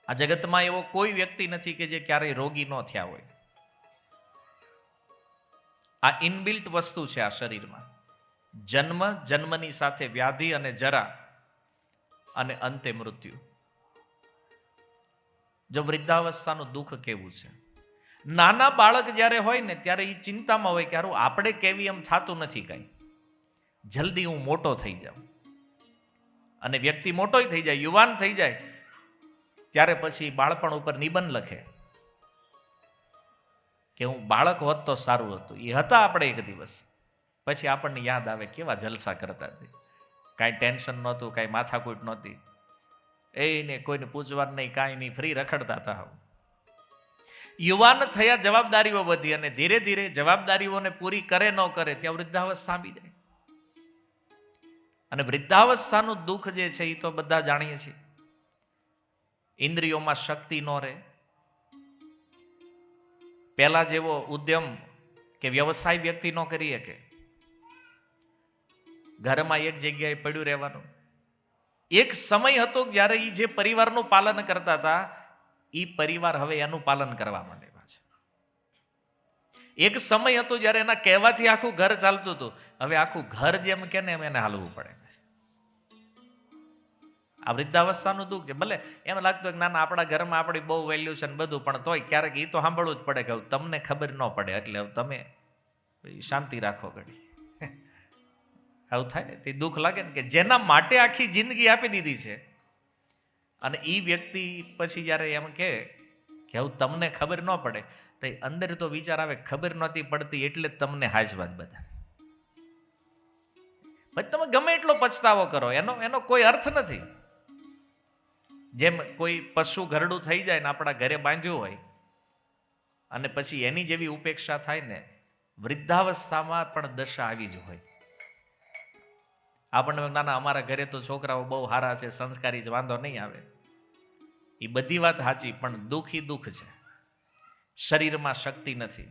આ જગતમાં એવો કોઈ વ્યક્તિ નથી કે જે ક્યારેય રોગી ન થયા હોય. આ ઇનબિલ્ટ વસ્તુ છે આ શરીરમાં. જન્મ, જન્મની સાથે વ્યાધિ અને જરા, અને અંતે મૃત્યુ. જો વૃદ્ધાવસ્થાનું દુઃખ કેવું છે. નાના બાળક જ્યારે હોય ને ત્યારે એ ચિંતામાં હોય કે હારું આપણે કેવી એમ થતું નથી કાંઈ, જલ્દી હું મોટો થઈ જાઉં. અને વ્યક્તિ મોટોય થઈ જાય, યુવાન થઈ જાય, ત્યારે પછી બાળપણ ઉપર નિબંધ લખે કે હું બાળક હોત તો સારું હતું. એ હતા આપણે એક દિવસ, પછી આપણને યાદ આવે કેવા જલસા કરતા હતા, કાંઈ ટેન્શન નહોતું, કાંઈ માથાકૂટ નહોતી, એને કોઈને પૂછવાનું નહીં, કાંઈ નહીં, ફ્રી રખડતા હતા. યુવાન થયા, જવાબદારીઓ વધી, અને ધીરે ધીરે જવાબદારીઓને પૂરી કરે ન કરે ત્યાં વૃદ્ધાવસ્થા આવી જાય. અને વૃદ્ધાવસ્થાનું દુઃખ જે છે એ તો બધા જાણીએ છીએ. ઇન્દ્રિયોમાં શક્તિ ન રહે, પહેલા જેવો ઉદ્યમ કે વ્યવસાય વ્યક્તિ ન કરી શકે, ઘરમાં એક જગ્યાએ પડ્યું રહેવાનું. એક સમય હતો જ્યારે એ જે પરિવારનું પાલન કરતા હતા, એ પરિવાર હવે એનું પાલન કરવા માંડ્યા છે. એક સમય હતો જ્યારે એના કહેવાથી આખું ઘર ચાલતું હતું, હવે આખું ઘર જેમ કે ને એમ એને હાલવું પડે. આ વૃદ્ધાવસ્થાનું દુઃખ છે. ભલે એમ લાગતું કે ના ના આપણા ઘરમાં આપણી બહુ વેલ્યુ છે ને બધું, પણ તોય ક્યારેક એ તો સાંભળવું જ પડે કે તમને ખબર ન પડે એટલે તમે શાંતિ રાખો ઘડી. આવું થાય ને તે દુઃખ લાગે ને કે જેના માટે આખી જિંદગી આપી દીધી છે અને એ વ્યક્તિ પછી જ્યારે એમ કે આવું તમને ખબર ન પડે તો અંદર તો વિચાર આવે ખબર નહોતી પડતી એટલે જ તમને હાજવાત બધા. પછી તમે ગમે એટલો પછતાવો કરો એનો કોઈ અર્થ નથી. જેમ કોઈ પશુ ઘરડું થઈ જાય ને આપણા ઘરે બાંધ્યું હોય અને પછી એની જેવી ઉપેક્ષા થાય ને, વૃદ્ધાવસ્થામાં પણ દશા આવી જ હોય. આપણને નાના અમારા ઘરે તો છોકરાઓ બહુ સારા છે, સંસ્કારી જ, વાંધો નહીં આવે. એ બધી વાત સાચી, પણ દુઃખ ઈ દુઃખ છે. શરીરમાં શક્તિ નથી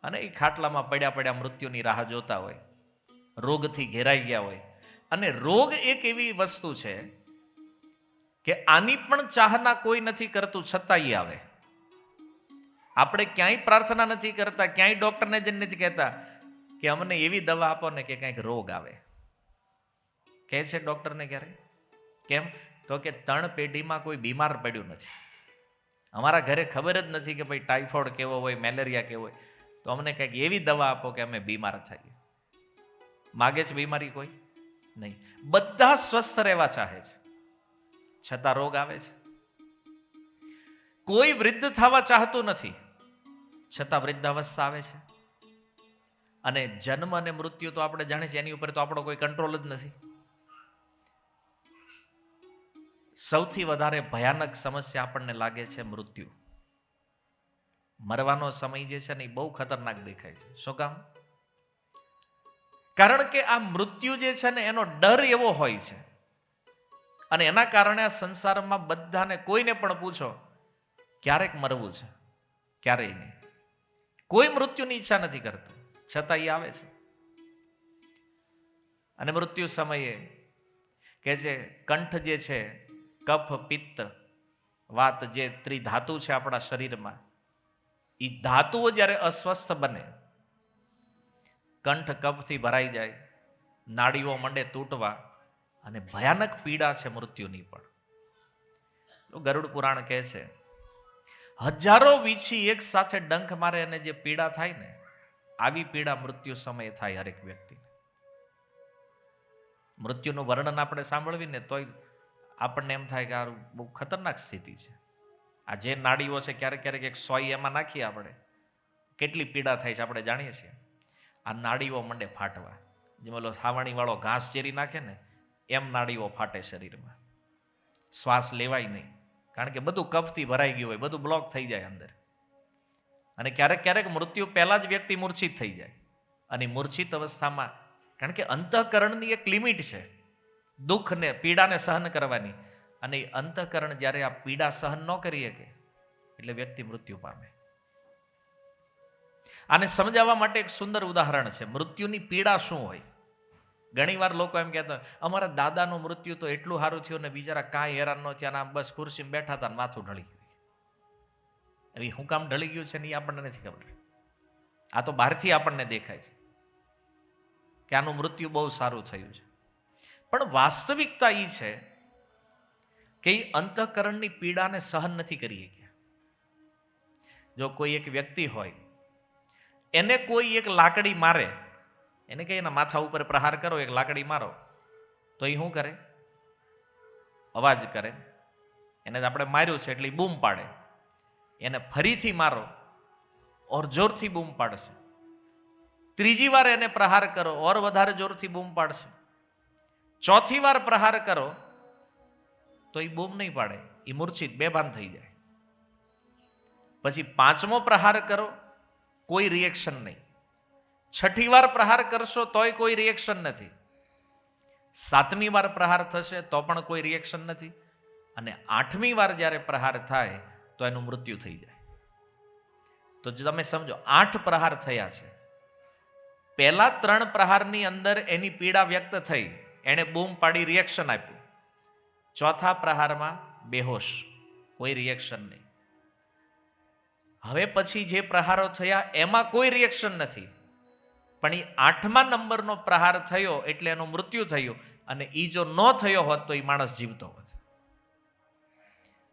અને એ ખાટલામાં પડ્યા પડ્યા મૃત્યુની રાહ જોતા હોય, રોગથી ઘેરાઈ ગયા હોય. અને રોગ એક એવી વસ્તુ છે કે આની પણ ચાહના કોઈ નથી કરતું, છતાં એ આવે. આપણે ક્યાંય પ્રાર્થના નથી કરતા, ક્યાંય ડોક્ટરને જ નથી કહેતા કે અમને એવી દવા આપો ને કે કંઈક રોગ આવે. કહે છે ડોક્ટરને ક્યારે? કેમ? તો કે 3 પેઢીમાં કોઈ બીમાર પડ્યું નથી. અમારા ઘરે ખબર જ નથી કે ભાઈ ટાઇફોઇડ કેવો હોય, મેલેરિયા કેવો હોય, તો અમને કંઈક એવી દવા આપો કે અમે બીમાર થઈએ. માગે છે બીમારી કોઈ? નહીં. બધા સ્વસ્થ રહેવા ચાહે છે, છતાં રોગ આવે છે. કોઈ વૃદ્ધ થવા ચાહતું નથી, છતાં વૃદ્ધાવસ્થા આવે છે. અને જન્મ અને મૃત્યુ તો આપણે જાણીએ છીએ, એની ઉપર તો આપણો કોઈ કંટ્રોલ જ નથી. સૌથી વધારે ભયાનક સમસ્યા આપણને લાગે છે મૃત્યુ. મરવાનો સમય જે છે ને એ બહુ ખતરનાક દેખાય છે. શું કામ? કારણ કે આ મૃત્યુ જે છે ને એનો ડર એવો હોય છે અને એના કારણે આ સંસારમાં બધાને, કોઈને પણ પૂછો ક્યારેક મરવું છે, ક્યારેય નહીં. કોઈ મૃત્યુની ઈચ્છા નથી કરતું, છતાં એ આવે છે. અને મૃત્યુ સમયે કે જે કંઠ જે છે, કફ પિત્ત વાત, જે ત્રિધાતુ છે આપણા શરીરમાં, એ ધાતુઓ જ્યારે અસ્વસ્થ બને, કંઠ કફથી ભરાઈ જાય, નાડીઓ મંડે તૂટવા, અને ભયાનક પીડા છે મૃત્યુની પણ. ગરુડ પુરાણ કહે છે હજારો વીછી એક સાથે ડંખ મારે અને જે પીડા થાય ને, આવી પીડા મૃત્યુ સમયે થાય હરેક વ્યક્તિને. મૃત્યુનું વર્ણન આપણે સાંભળવી ને તોય આપણને એમ થાય કે આ બહુ ખતરનાક સ્થિતિ છે. આ જે નાડીઓ છે, ક્યારેક ક્યારેક એક સોય એમાં નાખીએ આપણે, કેટલી પીડા થાય છે આપણે જાણીએ છીએ. આ નાડીઓ મંડે ફાટવા, જેમ ઓલો છાવણી વાળો ઘાસ ચેરી નાખે ને એમ નાડીઓ ફાટે શરીરમાં. શ્વાસ લેવાય નહીં, કારણ કે બધું કફથી ભરાઈ ગયું હોય, બધું બ્લોક થઈ જાય અંદર. અને ક્યારેક ક્યારેક મૃત્યુ પહેલા જ વ્યક્તિ મૂર્છિત થઈ જાય. અને મૂર્છિત અવસ્થામાં, કારણ કે અંતઃકરણની એક લિમિટ છે દુઃખને, પીડાને સહન કરવાની, અને એ અંતઃકરણ જ્યારે આ પીડા સહન ન કરી શકે એટલે વ્યક્તિ મૃત્યુ પામે. આને સમજાવવા માટે એક સુંદર ઉદાહરણ છે, મૃત્યુની પીડા શું હોય. ઘણીવાર લોકો એમ કહેતા અમારા દાદાનું મૃત્યુ તો એટલું સારું થયું ને બિચારા કાંઈ હેરાન ન થયા, આમ બસ ખુરશીમાં બેઠા હતા ને માથું ઢળી ગયું. હવે શું કામ ઢળી ગયું છે ને એ આપણને નથી ખબર. આ તો બહારથી આપણને દેખાય છે કે આનું મૃત્યુ બહુ સારું થયું છે, પણ વાસ્તવિકતા એ છે કે એ અંતઃકરણની પીડાને સહન નથી કરી શક્યા. જો કોઈ એક વ્યક્તિ હોય, એને કોઈ એક લાકડી મારે, એને કહે એના માથા ઉપર પ્રહાર કરો, એક લાકડી મારો, તો એ શું કરે? અવાજ કરે. એને આપણે માર્યું છે એટલે બૂમ પાડે. એને ફરીથી મારો ઓર જોરથી બૂમ પાડશે. ત્રીજી વાર એને પ્રહાર કરો ઓર વધારે જોરથી બૂમ પાડશે. ચોથી વાર પ્રહાર કરો તો એ બૂમ નહીં પાડે, એ મૂર્છિત બેભાન થઈ જાય. પછી 5મો પ્રહાર કરો, કોઈ રિએક્શન નહીં. 6ઠી વાર પ્રહાર કરશો તોય કોઈ રિએક્શન નથી. 7મી વાર પ્રહાર થશે તો પણ કોઈ રિએક્શન નથી. અને 8મી વાર જ્યારે પ્રહાર થાય તો એનું મૃત્યુ થઈ જાય. તો તમે સમજો 8 પ્રહાર થયા છે. પહેલા 3 પ્રહારની અંદર એની પીડા વ્યક્ત થઈ, એણે બૂમ પાડી રિએક્શન આપ્યું. ચોથા પ્રહારમાં બેહોશ, કોઈ રિએક્શન નહીં. હવે પછી જે પ્રહારો થયા એમાં કોઈ રિએક્શન નથી, પણ એ 8મા નંબરનો પ્રહાર થયો એટલે એનું મૃત્યુ થયું. અને એ જો ન થયો હોત તો એ માણસ જીવતો હોત.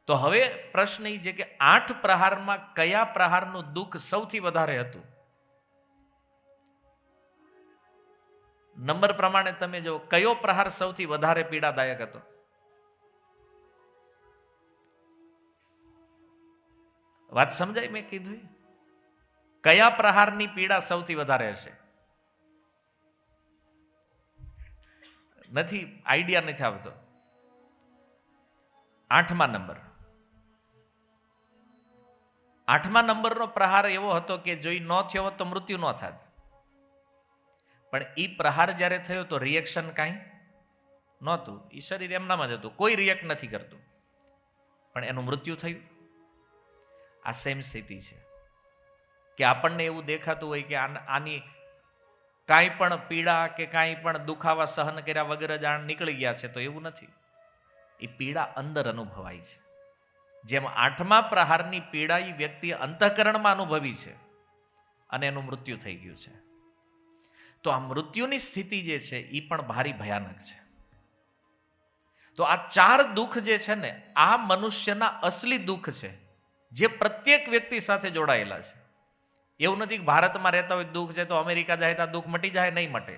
તો હવે પ્રશ્ન એ છે કે 8 પ્રહારમાં કયા પ્રહારનું દુઃખ સૌથી વધારે હતું? નંબર પ્રમાણે તમે જો કયો પ્રહાર સૌથી વધારે પીડાદાયક હતો? વાત સમજાય મેં કીધું? કયા પ્રહારની પીડા સૌથી વધારે હશે? નથી, આઈડિયા નથી આવતો. 8મા નંબર. 8મા નંબરનો પ્રહાર એવો હતો કે જો એ ન થયો હોત તો મૃત્યુ ન થાત. પણ એ પ્રહાર જ્યારે થયો તો રિએક્શન કાંઈ નહોતું. એ શરીર એમનામાં જ હતું, કોઈ રિએક્ટ નથી કરતું, પણ એનું મૃત્યુ થયું. આ સેમ સ્થિતિ છે કે આપણને એવું દેખાતું હોય કે આની કાંઈ પણ પીડા કે કાંઈ પણ દુખાવા સહન કર્યા વગર જ આ નીકળી ગયા છે, તો એવું નથી. એ પીડા અંદર અનુભવાય છે. જેમ 8મા પ્રહારની પીડા એ વ્યક્તિ અંતઃકરણમાં અનુભવી છે અને એનું મૃત્યુ થઈ ગયું છે. તો આ મૃત્યુની સ્થિતિ જે છે એ પણ ભારી ભયાનક છે. તો આ 4 દુઃખ જે છે ને, આ મનુષ્યના અસલી દુઃખ છે, જે પ્રત્યેક વ્યક્તિ સાથે જોડાયેલા છે. એવું નથી કે ભારતમાં રહેતા હોય દુઃખ છે તો અમેરિકા જાય તો દુઃખ મટી જાય, નહીં મટે.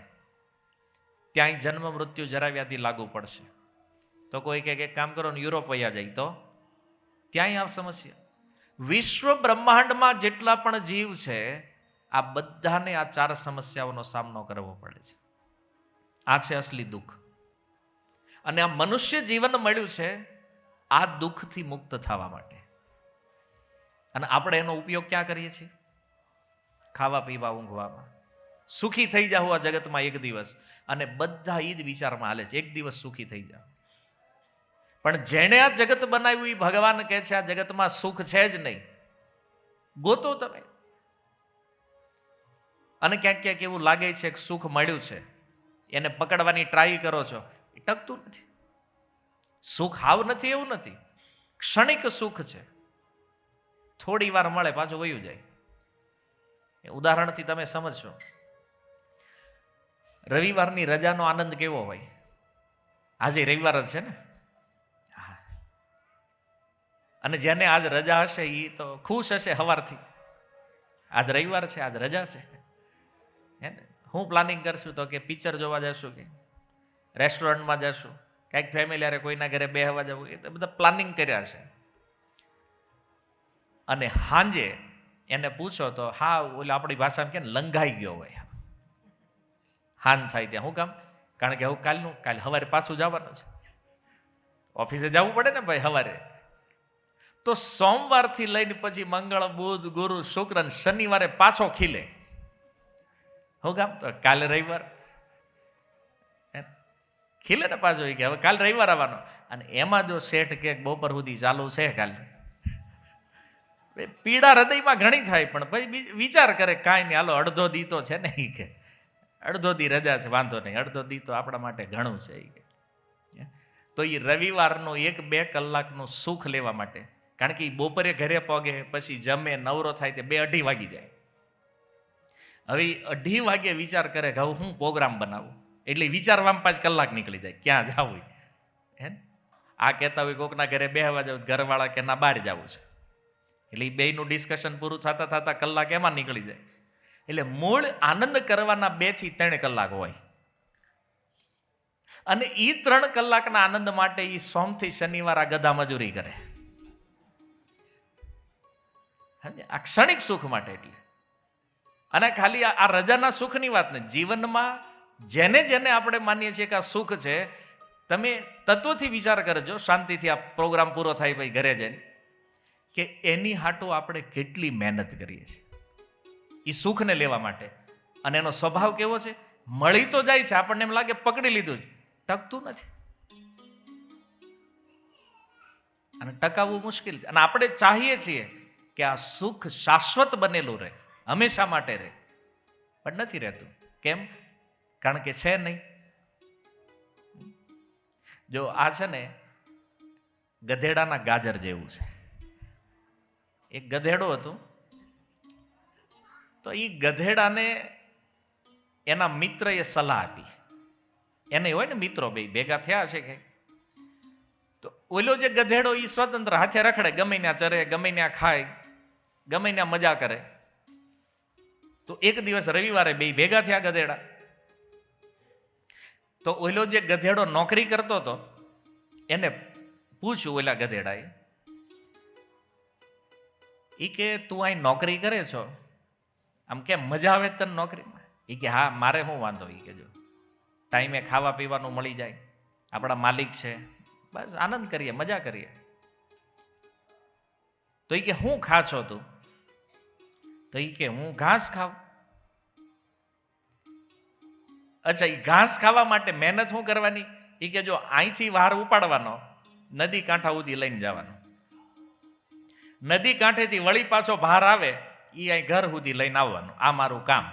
ત્યાં જન્મ મૃત્યુ જરા વ્યાધિ લાગુ પડશે. તો કોઈ કે કામ કરો ને યુરોપ વયા જાય તો ત્યાંય આ સમસ્યા. વિશ્વ બ્રહ્માંડમાં જેટલા પણ જીવ છે આ બધાને આ 4 સમસ્યાઓનો સામનો કરવો પડે છે. આ છે અસલી દુઃખ. અને આ મનુષ્ય જીવન મળ્યું છે આ દુઃખથી મુક્ત થવા માટે. અને આપણે એનો ઉપયોગ ક્યાં કરીએ છીએ? ખાવા પીવા ઊંઘવામાં. સુખી થઈ જાવ આ જગતમાં એક દિવસ, અને બધા એ જ વિચારમાં હાલે છે, એક દિવસ સુખી થઈ જાવ. પણ જેણે આ જગત બનાવ્યું એ ભગવાન કહે છે આ જગતમાં સુખ છે જ નહીં. ગોતો તમે. અને ક્યાંક ક્યાંક એવું લાગે છે કે સુખ મળ્યું છે, એને પકડવાની ટ્રાય કરો છો, એ ટકતું નથી. સુખ હાવ નથી એવું નથી, ક્ષણિક સુખ છે, થોડી વાર મળે પાછું વયું જાય. ઉદાહરણથી તમે સમજશો. રવિવારની રજાનો આનંદ કેવો હોય? આજે રવિવાર જ છે ને. અને જેને આજ રજા હશે એ તો ખુશ હશે સવારથી. આજ રવિવાર છે, આજ રજા છે. હે ને? હું પ્લાનિંગ કરશું તો કે પિક્ચર જોવા જશું, કે રેસ્ટોરન્ટમાં જશું, કંઈક ફેમિલી હારે કોઈના ઘરે બેહવા જવું, એ તો બધા પ્લાનિંગ કર્યા છે. અને સાંજે એને પૂછો તો હા ઓલા આપણી ભાષામાં કે લંઘાઈ ગયો હોય. હાન થાય ત્યાં. શું કામ? કારણ કે હું કાલે સવારે પાછું જવાનું છે, ઓફિસે જવું પડે ને ભાઈ સવારે. તો સોમવારથી લઈને પછી મંગળ, બુધ, ગુરુ, શુક્ર અને શનિવારે પાછો ખીલે. શું કામ? તો કાલે રવિવાર ખીલે ને પાછો. કે હવે કાલે રવિવાર આવવાનો. અને એમાં જો શેઠ કે બપોર સુધી ચાલુ છે કાલે, પીડા હૃદયમાં ઘણી થાય, પણ ભાઈ વિચાર કરે કાંઈ નહીં, હાલો અડધો દી તો છે ને, કે અડધો દી રજા છે, વાંધો નહીં, અડધો દી તો આપણા માટે ઘણું છે. તો એ રવિવારનું 1-2 કલાકનું સુખ લેવા માટે, કારણ કે એ બપોરે ઘરે પગે પછી જમે નવરો થાય તે 2-2:30 વાગી જાય. હવે 2:30 વાગે વિચાર કરે કે હવે હું પ્રોગ્રામ બનાવું, એટલે વિચારવામાં 5 કલાક નીકળી જાય ક્યાં જવું. હે આ કહેતા હોય કોકના ઘરે બેહવા જવું, ઘરવાળા કે ના બહાર જવું છે, એટલે એ બેયનું ડિસ્કશન પૂરું થતા થતા કલાક એમાં નીકળી જાય. એટલે મૂળ આનંદ કરવાના 2 થી 3 કલાક હોય, અને એ 3 કલાકના આનંદ માટે એ સોમથી શનિવાર આ ગધા મજૂરી કરે. આ ક્ષણિક સુખ માટે. એટલે અને ખાલી આ રજાના સુખની વાત નહીં, જીવનમાં જેને જેને આપણે માનીએ છીએ કે આ સુખ છે, તમે તત્વથી વિચાર કરજો શાંતિથી. આ પ્રોગ્રામ પૂરો થાય ભાઈ ઘરે જઈને, કે એની હાટું આપણે કેટલી મહેનત કરીએ છીએ એ સુખને લેવા માટે. અને એનો સ્વભાવ કેવો છે? મળી તો જાય છે, આપણને એમ લાગે પકડી લીધું જ, ટકતું નથી. અને ટકાવવું મુશ્કેલ છે. અને આપણે ચાહીએ છીએ કે આ સુખ શાશ્વત બનેલું રહે, હંમેશા માટે રહે, પણ નથી રહેતું. કેમ? કારણ કે છે નહીં. જો આ છે ને ગધેડાના ગાજર જેવું છે. એક ગધેડો હતું, તો એ ગધેડાને એના મિત્રએ સલાહ આપી એને હોય ને મિત્રો બે ભેગા થયા છે કે, તો ઓલો જે ગધેડો એ સ્વતંત્ર હાથે રખડે, ગમે ત્યાં ચરે, ગમે ત્યાં ખાય, ગમે ત્યાં મજા કરે. તો એક દિવસ રવિવારે બે ભેગા થયા ગધેડા. તો ઓલો જે ગધેડો નોકરી કરતો હતો એને પૂછ્યું ઓલા ગધેડાએ, ઈ કે તું અહીં નોકરી કરે છો, આમ કેમ મજા આવે તને નોકરીમાં? ઈ કે હા, મારે શું વાંધો? ઈ કે જો ટાઈમે ખાવા પીવાનું મળી જાય, આપણા માલિક છે, બસ આનંદ કરીએ, મજા કરીએ. તો ઈ કે હું ખા છો તું? તો ઈ કે હું ઘાસ ખાવ. અચ્છા, એ ઘાસ ખાવા માટે મહેનત શું કરવાની? ઈ કે જો અહીંથી વાર ઉપાડવાનો, નદી કાંઠા સુધી લઈને જવાનો, નદી કાંઠેથી વળી પાછો ભાર આવે એ અહીં ઘર સુધી લઈને આવવાનું, આ મારું કામ.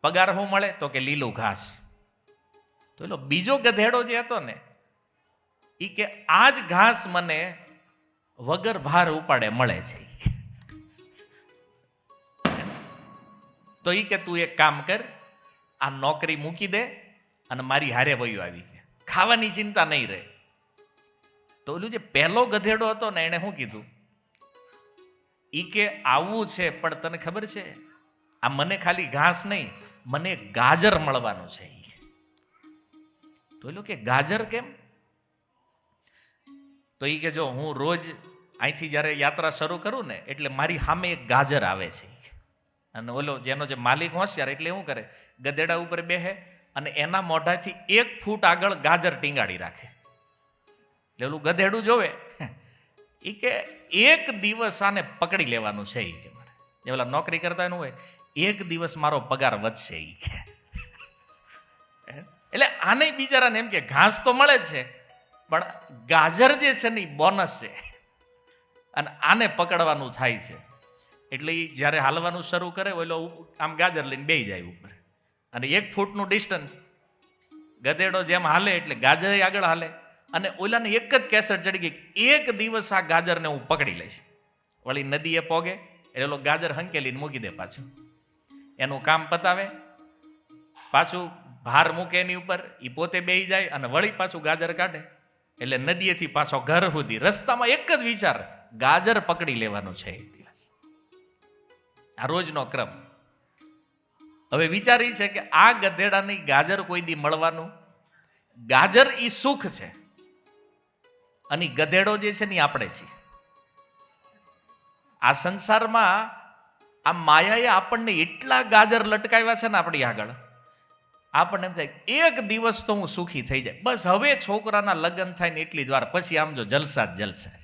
પગાર શું મળે? તો કે લીલું ઘાસ. તો એલો બીજો ગધેડો જે હતો ને એ કે આ જ ઘાસ મને વગર ભાર ઉપાડે મળે છે. તો ઈ કે તું એક કામ કર, આ નોકરી મૂકી દે અને મારી હારે વયું આવી, ખાવાની ચિંતા નહીં રહે. તો ઓલું જે પહેલો ગધેડો હતો ને એને શું કીધું? ઈ કે આવું છે, પણ તને ખબર છે આ મને ખાલી ઘાસ નહીં, મને ગાજર મળવાનું છે. તો એ કે ગાજર કેમ? તો ઈ કે જો હું રોજ અહીંથી જ્યારે યાત્રા શરૂ કરું ને એટલે મારી સામે એક ગાજર આવે છે, અને ઓલો જેનો જે માલિક હોશિયાર એટલે શું કરે, ગધેડા ઉપર બેહે અને એના મોઢાથી 1 ફૂટ આગળ ગાજર ટીંગાડી રાખે. એટલે ઓલું ગધેડું જોવે, ઈ કે એક દિવસ આને પકડી લેવાનું છે. ઈ કે મારે જે ઓલા નોકરી કરતા એનું હોય, એક દિવસ મારો પગાર વધશે. ઈ કે એટલે આને બિચારાને એમ કે ઘાસ તો મળે જ છે, પણ ગાજર જે છે ને એ બોનસ છે, અને આને પકડવાનું થાય છે. એટલે એ જ્યારે હાલવાનું શરૂ કરે ઓલો આમ ગાજર લઈને બેસી જાય ઉપર, અને 1 ફૂટનું ડિસ્ટન્સ ગધેડો જેમ હાલે એટલે ગાજર આગળ હાલે. અને ઓલાને એક જ કેસર ચડી ગઈ, એક દિવસ આ ગાજરને હું પકડી લઈશ. વળી નદીએ પોગે એટલે ઓલો ગાજર હંકેલીને મૂકી દે, પાછું એનું કામ પતાવે, પાછું ભાર મૂકે એની ઉપર, એ પોતે બેસી જાય અને વળી પાછું ગાજર કાઢે. એટલે નદીએથી પાછો ઘર સુધી રસ્તામાં એક જ વિચાર, ગાજર પકડી લેવાનું છે એક દિવસ. આ રોજનો ક્રમ. હવે વિચાર એ છે કે આ ગધેડાની ગાજર કોઈ દી મળવાનું? ગાજર એ સુખ છે, અને ગધેડો જે છે ને આપણે છીએ. આ સંસારમાં આ માયાએ આપણને એટલા ગાજર લટકાવ્યા છે ને આપણી આગળ, આપણને એમ થાય એક દિવસ તો હું સુખી થઈ જાય, બસ હવે છોકરાના લગ્ન થાય ને એટલી જ વાર, પછી આમ જો જલસા જ જલસા.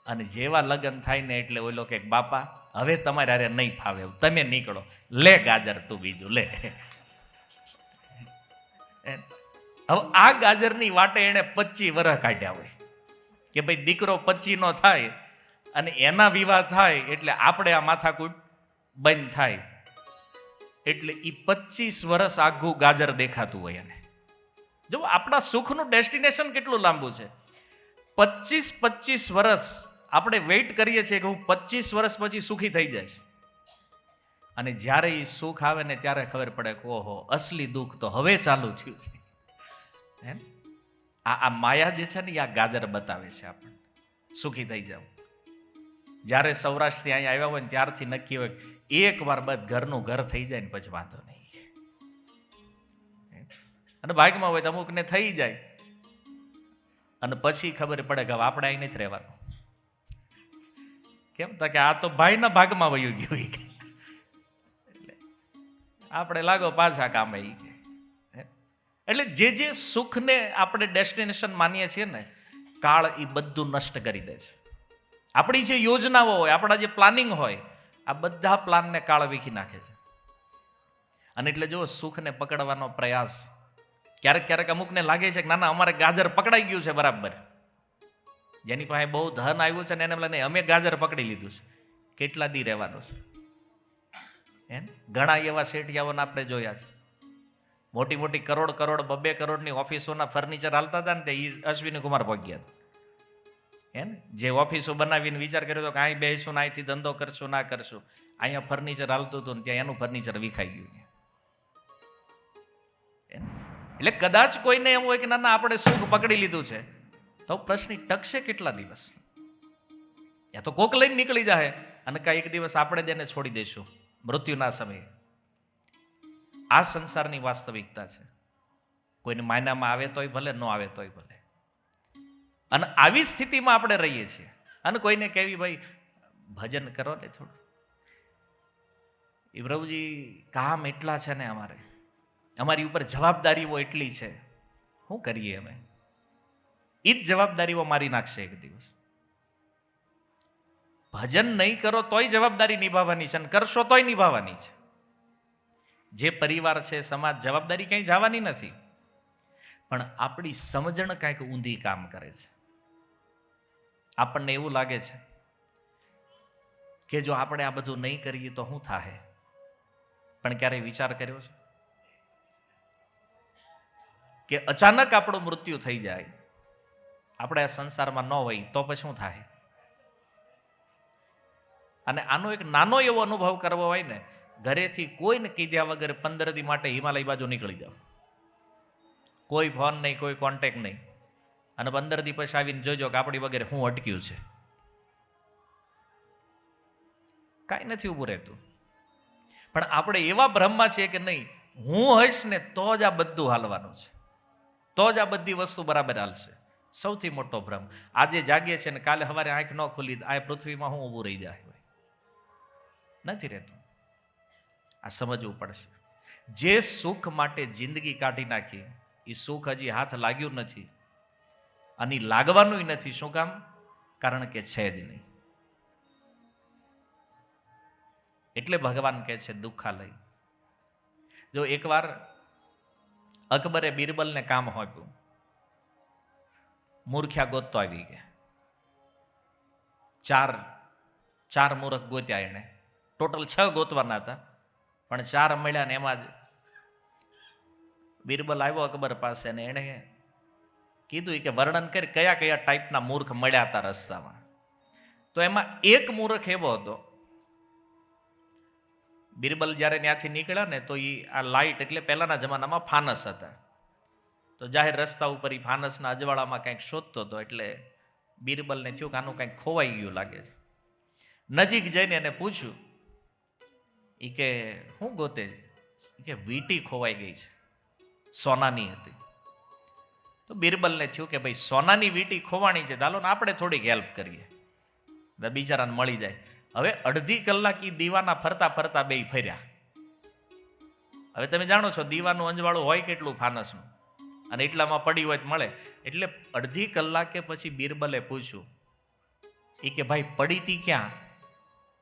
અને જેવા લગ્ન થાય ને એટલે ઓલો કે બાપા હવે તમારે હારે નહીં ફાવે, તમે નીકળો, લે ગાજર તું બીજું લે. હવે આ ગાજરની વાટે એને 25 વર્ષ કાઢ્યા હોય કે ભાઈ દીકરો 25 નો થાય અને એના વિવાહ થાય એટલે આપણે આ માથાકૂટ બંધ થાય. એટલે એ 25 વર્ષ આઘું ગાજર દેખાતું હોય એને. જો આપણા સુખનું ડેસ્ટિનેશન કેટલું લાંબુ છે. 25 વર્ષ આપણે વેઇટ કરીએ છીએ કે હું 25 વર્ષ પછી સુખી થઈ જઈશ, અને જ્યારે એ સુખ આવે ને ત્યારે ખબર પડે કે ઓહો અસલી દુઃખ તો હવે ચાલુ થયું છે. આ માયા જે છે ને આ ગાજર બતાવે છે આપણને સુખી થઈ જાવ. જ્યારે સૌરાષ્ટ્રથી અહીંયા આવ્યા હોય ને ત્યારથી નક્કી હોય એક વાર બસ ઘરનું ઘર થઈ જાય ને પછી વાંધો નહીં. અને ભાગમાં હોય તો અમુકને થઈ જાય અને પછી ખબર પડે કે હવે આપણે અહીં નથી રહેવાનું. કેમ તો કે આ તો ભાઈના ભાગમાં વયું ગયું, આપણે લાગો પાછા કામે. એટલે જે સુખને આપણે ડેસ્ટિનેશન માનીએ છીએ ને, કાળ એ બધું નષ્ટ કરી દે છે. આપણી જે યોજનાઓ હોય, આપણા જે પ્લાનિંગ હોય, આ બધા પ્લાનને કાળ વીખી નાખે છે. અને એટલે જો સુખને પકડવાનો પ્રયાસ ક્યારેક ક્યારેક અમુકને લાગે છે કે ના ના અમારે ગાજર પકડાઈ ગયું છે બરાબર, જેની પાસે બહુ ધન આવ્યું છે ને એને લઈને અમે ગાજર પકડી લીધું છે, કેટલા દી રહેવાનું છે. એમ ઘણા એવા શેઠિયાઓને આપણે જોયા છે, મોટી મોટી કરોડ 2 કરોડની ઓફિસોના ફર્નિચર હાલતા હતા ને તે અશ્વિની કુમાર પગ્યા હતા. જે ઓફિસો બનાવીને વિચાર કર્યો હતો કે અહીં બેસીશું ને અહીંથી ધંધો કરશું ના કરશું, અહીંયા ફર્નિચર હાલતું હતું ને ત્યાં એનું ફર્નિચર વિખાઈ ગયું. એટલે કદાચ કોઈને એમ હોય કે ના આપણે સુખ પકડી લીધું છે, તો પ્રશ્ન ટકશે કેટલા દિવસ? યા તો કોક લઈને નીકળી જાય અને કાંઈ એક દિવસ આપણે જ એને છોડી દઈશું મૃત્યુના સમયે. આ સંસારની વાસ્તવિકતા છે. કોઈને માયનામાં આવે તોય ભલે, ન આવે તોય ભલે. અને આવી સ્થિતિમાં આપણે રહીએ છીએ. અને કોઈને કહેવી ભાઈ ભજન કરો ને થોડું, એ પ્રભુજી કામ એટલા છે ને, અમારી ઉપર જવાબદારીઓ એટલી છે, શું કરીએ અમે? એ જ જવાબદારીઓ મારી નાખશે એક દિવસ. ભજન નહીં કરો તોય જવાબદારી નિભાવવાની છે, અને કરશો તોય નિભાવવાની છે. જે પરિવાર છે, સમાજ, જવાબદારી કંઈ જવાની નથી. પણ આપણી સમજણ કાંઈક ઊંધી કામ કરે છે. આપણને એવું લાગે છે કે જો આપણે આ બધું નહીં કરીએ તો શું થાય? પણ ક્યારેય વિચાર કર્યો છે કે અચાનક આપણું મૃત્યુ થઈ જાય, આપણે આ સંસારમાં ન હોય તો પછી શું થાય? અને આનો એક નાનો એવો અનુભવ કરવો હોય ને, ઘરેથી કોઈને કીધા વગર 15 દી માટે હિમાલય બાજુ નીકળી જાવ. કોઈ ફોન નહીં, કોઈ કોન્ટેક્ટ નહીં, અને 15 દી પછી આવીને જોજો કે આપણી વગેરે શું અટક્યું છે. કાંઈ નથી ઊભું રહેતું. પણ આપણે એવા ભ્રમમાં છીએ કે નહીં, હું હઈશ ને તો જ આ બધું હાલવાનું છે, તો જ આ બધી વસ્તુ બરાબર હાલશે. સૌથી મોટો ભ્રમ. આજે જાગીએ છે ને કાલે સવારે આંખ ન ખુલી આ પૃથ્વીમાં હું ઊભું રહી જાય? નથી રહેતું. આ સમજવું પડશે. જે સુખ માટે જિંદગી કાઢી નાખી, એ સુખ હજી હાથ લાગ્યું નથી, અને લાગવાનું નથી. શું કામ? કારણ કે છે જ નહીં. એટલે ભગવાન કહે છે દુઃખાલય. જો એકવાર અકબરે બિરબલને કામ આપ્યું, મૂર્ખ્યા ગોતતો આવી ગયા. ચાર મૂર્ખ ગોત્યા એને. ટોટલ 6 ગોતવાના હતા, પણ 4 મળ્યા ને એમાં જ બિરબલ આવ્યો અકબર પાસે ને એને કીધું કે વર્ણન કરી કયા કયા ટાઈપના મૂર્ખ મળ્યા હતા રસ્તામાં. તો એમાં એક મૂર્ખ એવો હતો, બિરબલ જ્યારે ત્યાંથી નીકળ્યા ને તો એ આ લાઇટ એટલે પહેલાના જમાનામાં ફાનસ હતા, તો જાહેર રસ્તા ઉપર એ ફાનસના અજવાળામાં કંઈક શોધતો હતો. એટલે બિરબલને થયું કે આનું કંઈક ખોવાઈ ગયું લાગે છે. નજીક જઈને એને પૂછ્યું, એ કે શું ગોતે? કે વીંટી ખોવાઈ ગઈ છે, સોનાની હતી. તો બિરબલને થયું કે ભાઈ સોનાની વીંટી ખોવાણી છે, ચાલો ને આપણે થોડીક હેલ્પ કરીએ, બિચારાને મળી જાય. હવે અડધી કલાક એ દીવાના ફરતા ફરતા બે ફર્યા. હવે તમે જાણો છો દીવાનું અંજવાળું હોય કેટલું ફાનસનું, અને એટલામાં પડી હોય મળે. એટલે અડધી કલાકે પછી બિરબલે પૂછ્યું, એ કે ભાઈ પડી તી ક્યાં?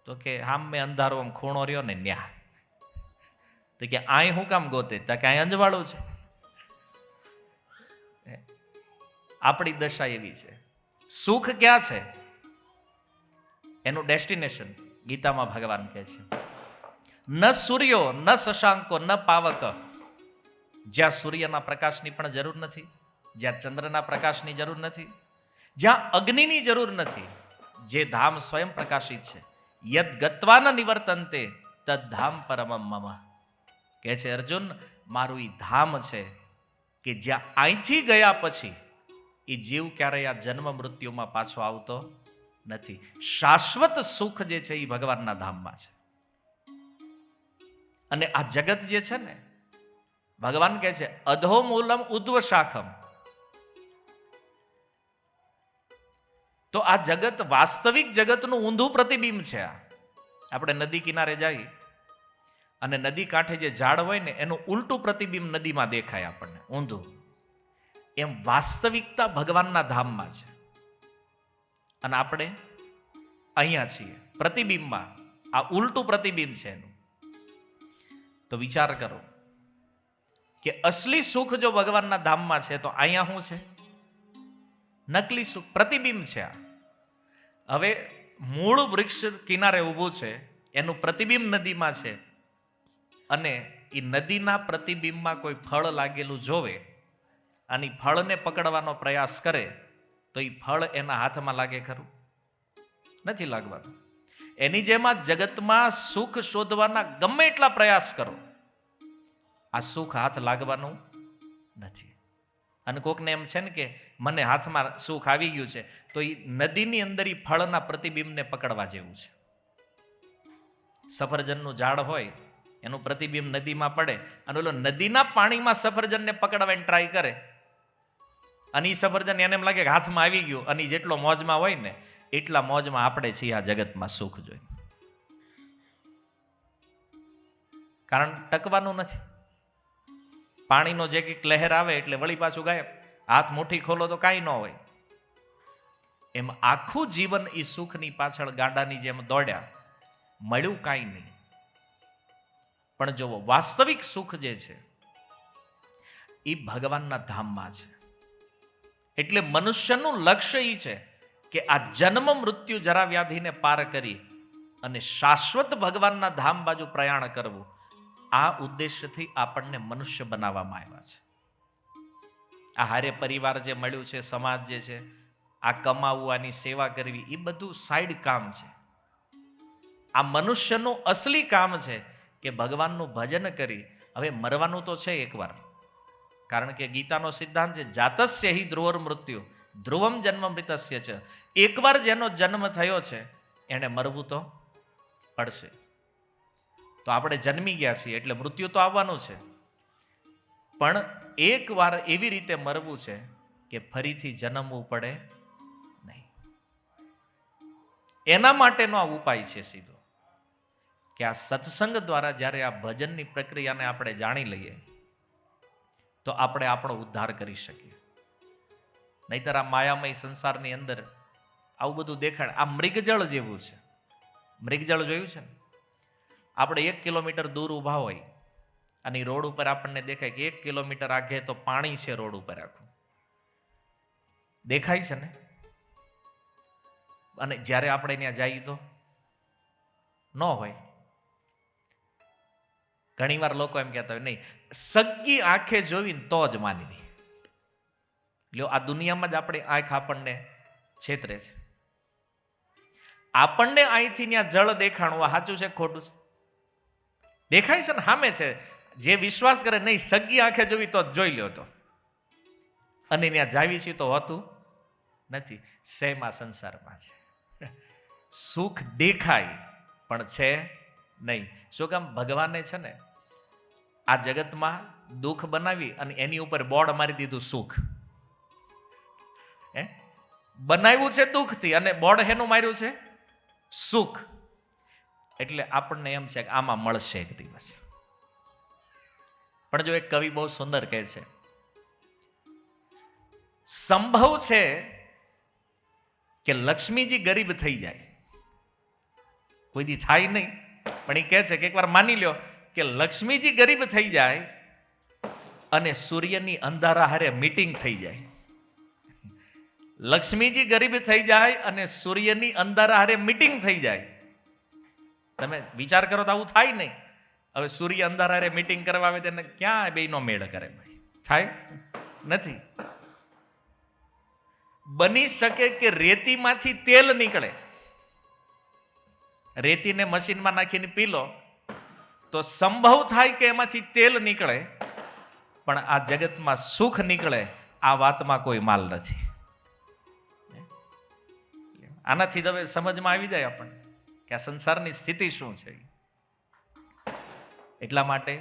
તો કે આમ મેં અંધારો આમ ખૂણો રહ્યો ને ન્યા. તો કે આય હું કામ ગોતે? તો કે આય અંજવાળું છે. આપણી દશા એવી છે. સુખ ક્યાં છે? એનું ડેસ્ટિનેશન ગીતામાં ભગવાન કહે છે, ન સૂર્યો ન શશાંકો ન પાવક. જ્યાં સૂર્યના પ્રકાશની પણ જરૂર નથી, જ્યાં ચંદ્રના પ્રકાશની જરૂર નથી, જ્યાં અગ્નિની જરૂર નથી, જે ધામ સ્વયં પ્રકાશિત છે. યદ ગત્વા ન નિવર્તન્તે તદ ધામ પરમમ મમ. કહે છે અર્જુન, મારું ઈ ધામ છે કે જ્યાં અહીંથી ગયા પછી એ જીવ ક્યારેય આ જન્મ મૃત્યુમાં પાછો આવતો નથી. શાશ્વત સુખ જે છે એ ભગવાનના ધામમાં છે. અને આ જગત જે છે ને, ભગવાન કહે છે અધોમૂલમ ઉદ્વ શાખમ. તો આ જગત વાસ્તવિક જગતનું ઊંધું પ્રતિબિંબ છે. આપણે નદી કિનારે જઈએ અને નદી કાંઠે જે ઝાડ હોય ને એનું ઉલટું પ્રતિબિંબ નદીમાં દેખાય આપણને, ઊંધું. એમ વાસ્તવિકતા ભગવાનના ધામમાં છે, અને આપણે અહીંયા છીએ પ્રતિબિંબમાં. આ ઉલટું પ્રતિબિંબ છે એનું. તો વિચાર કરો કે અસલી સુખ જો ભગવાનના ધામમાં છે તો અહીંયા શું છે? નકલી સુખ, પ્રતિબિંબ છે આ. હવે મૂળ વૃક્ષ કિનારે ઊભું છે, એનું પ્રતિબિંબ નદીમાં છે, અને એ નદીના પ્રતિબિંબમાં કોઈ ફળ લાગેલું જોવે અને ફળને પકડવાનો પ્રયાસ કરે તો એ ફળ એના હાથમાં લાગે ખરું? નથી લાગવાનું. એની જેમ આ જગતમાં સુખ શોધવાના ગમે એટલા પ્રયાસ કરો, આ સુખ હાથ લાગવાનું નથી. અને કોકને એમ છે ને કે મને હાથમાં સુખ આવી ગયું છે, તો એ નદીની અંદર એ ફળના પ્રતિબિંબને પકડવા જેવું છે. સફરજનનું ઝાડ હોય, એનું પ્રતિબિંબ નદીમાં પડે અને ઓલો નદીના પાણીમાં સફરજનને પકડવાની ટ્રાય કરે અને એ સફરજન એને એમ લાગે કે હાથમાં આવી ગયું, અને જેટલો મોજમાં હોય ને એટલા મોજમાં આપણે છીએ આ જગતમાં સુખ જોઈ. કારણ ટકવાનું નથી. પાણીનો જે કંઈક લહેર આવે એટલે વળી પાછું ગાયબ. હાથ મુઠ્ઠી ખોલો તો કાંઈ ન હોય. એમ આખું જીવન એ સુખની પાછળ ગાડાની જેમ દોડ્યા, મળ્યું કાંઈ નહીં. પણ જો વાસ્તવિક સુખ જે છે એ ભગવાનના ધામમાં છે. એટલે મનુષ્યનું લક્ષ્ય એ છે કે આ જન્મ મૃત્યુ જરા વ્યાધિને પાર કરી અને શાશ્વત ભગવાનના ધામ બાજુ પ્રયાણ કરવું. આ ઉદ્દેશ્યથી આપણને મનુષ્ય બનાવવામાં આવ્યા છે. આ હારે પરિવાર જે મળ્યું છે, સમાજ જે છે, આ કમાવું, આની સેવા કરવી, એ બધું સાઈડ કામ છે. આ મનુષ્યનું અસલી કામ છે કે ભગવાનનું ભજન કરી હવે મરવાનું તો છે એકવાર. કારણ કે ગીતાનો સિદ્ધાંત છે જાતસ્ય હિ ધ્રુવર મૃત્યુ ધ્રુવમ જન્મ મૃતસ્ય છે. એકવાર જેનો જન્મ થયો છે એને મરવું તો પડશે. તો આપણે જન્મી ગયા છીએ એટલે મૃત્યુ તો આવવાનું છે, પણ એકવાર એવી રીતે મરવું છે કે ફરીથી જન્મવું પડે નહીં. એના માટેનો આ ઉપાય છે સીધો, કે આ સત્સંગ દ્વારા જ્યારે આ ભજનની પ્રક્રિયાને આપણે જાણી લઈએ તો આપણે આપણો ઉદ્ધાર કરી શકીએ. નહીતર આ માયામય સંસારની અંદર આવું બધું દેખાડ, આ મૃગજળ જેવું છે. મૃગજળ જોયું છે ને? આપણે 1 કિલોમીટર દૂર ઊભા હોય અને રોડ ઉપર આપણને દેખાય કે 1 કિલોમીટર આગે તો પાણી છે, રોડ ઉપર આખું દેખાય છે ને. અને જ્યારે આપણે ત્યાં જઈએ તો ન હોય. ઘણી વાર લોકો એમ કહેતા હોય નહીં, સગી આંખે જોઈને તો જ માનવી. લ્યો, આ દુનિયામાં જ આપણી આંખ આપણને છેતરે છે. આપણને અહીંથી ત્યાં જળ દેખાણું આ સાચું છે ખોટું છે? દેખાય છે ને, સામે છે. જે વિશ્વાસ કરે નહીં સગી આંખે જોવી તો જોઈ લ્યો તો, અને ત્યાં જાવી છે તો હોતું નથી. સેમ આ સંસારમાં છે. સુખ દેખાય પણ છે નહીં. શું કામ? ભગવાને છે ને આ જગતમાં દુઃખ બનાવી અને એની ઉપર બોર્ડ મારી દીધું સુખ. બનાવ્યું છે દુઃખથી અને બોર્ડ હેનું માર્યું છે? સુખ. એટલે આપણને એમ છે કે આમાં મળશે એક દિવસ. પણ જો એક કવિ બહુ સુંદર કહે છે, સંભવ છે કે લક્ષ્મીજી ગરીબ થઈ જાય. કોઈ દી થાય નહીં, પણ એ કહે છે કે એકવાર માની લ્યો કે લક્ષ્મીજી ગરીબ થઈ જાય અને સૂર્યની અંધારા હારે મીટિંગ થઈ જાય. લક્ષ્મીજી ગરીબ થઈ જાય અને સૂર્યની અંધારા હારે મીટિંગ થઈ જાય. તમે વિચાર કરો તો આવું થાય નહીં. હવે સૂર્ય અંધારા હારે મીટિંગ કરવા આવે તેને ક્યાં બેયનો મેળ કરે ભાઈ? થાય નથી. બની શકે કે રેતીમાંથી તેલ નીકળે. રેતીને મશીનમાં નાખીને પી લો તો સંભવ થાય કે એમાંથી તેલ નીકળે, પણ આ જગતમાં સુખ નીકળે આ વાતમાં કોઈ માલ નથી. આનાથી હવે સમજમાં આવી જાય આપણને કે આ સંસારની સ્થિતિ શું છે. એટલા માટે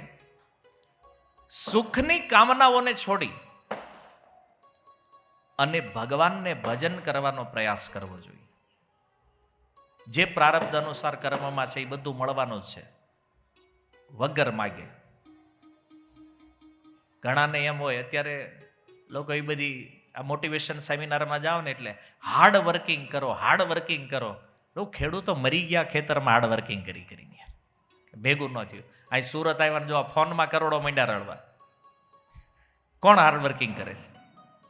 સુખની કામનાઓને છોડી અને ભગવાનને ભજન કરવાનો પ્રયાસ કરવો જોઈએ. જે પ્રારબ્ધ અનુસાર કર્મમાં છે એ બધું મળવાનું જ છે, વગર માગે. ઘણાને એમ હોય, અત્યારે લોકો એ બધી આ મોટિવેશન સેમિનારમાં જાઓ ને એટલે હાર્ડ વર્કિંગ કરો, હાર્ડ વર્કિંગ કરો. ખેડૂતો મરી ગયા ખેતરમાં હાર્ડ વર્કિંગ કરી કરીને, ભેગું ન થયું. અહીં સુરત આવ્યા જો ફોનમાં કરોડો માંડ્યા રળવા. કોણ હાર્ડ વર્કિંગ કરે છે?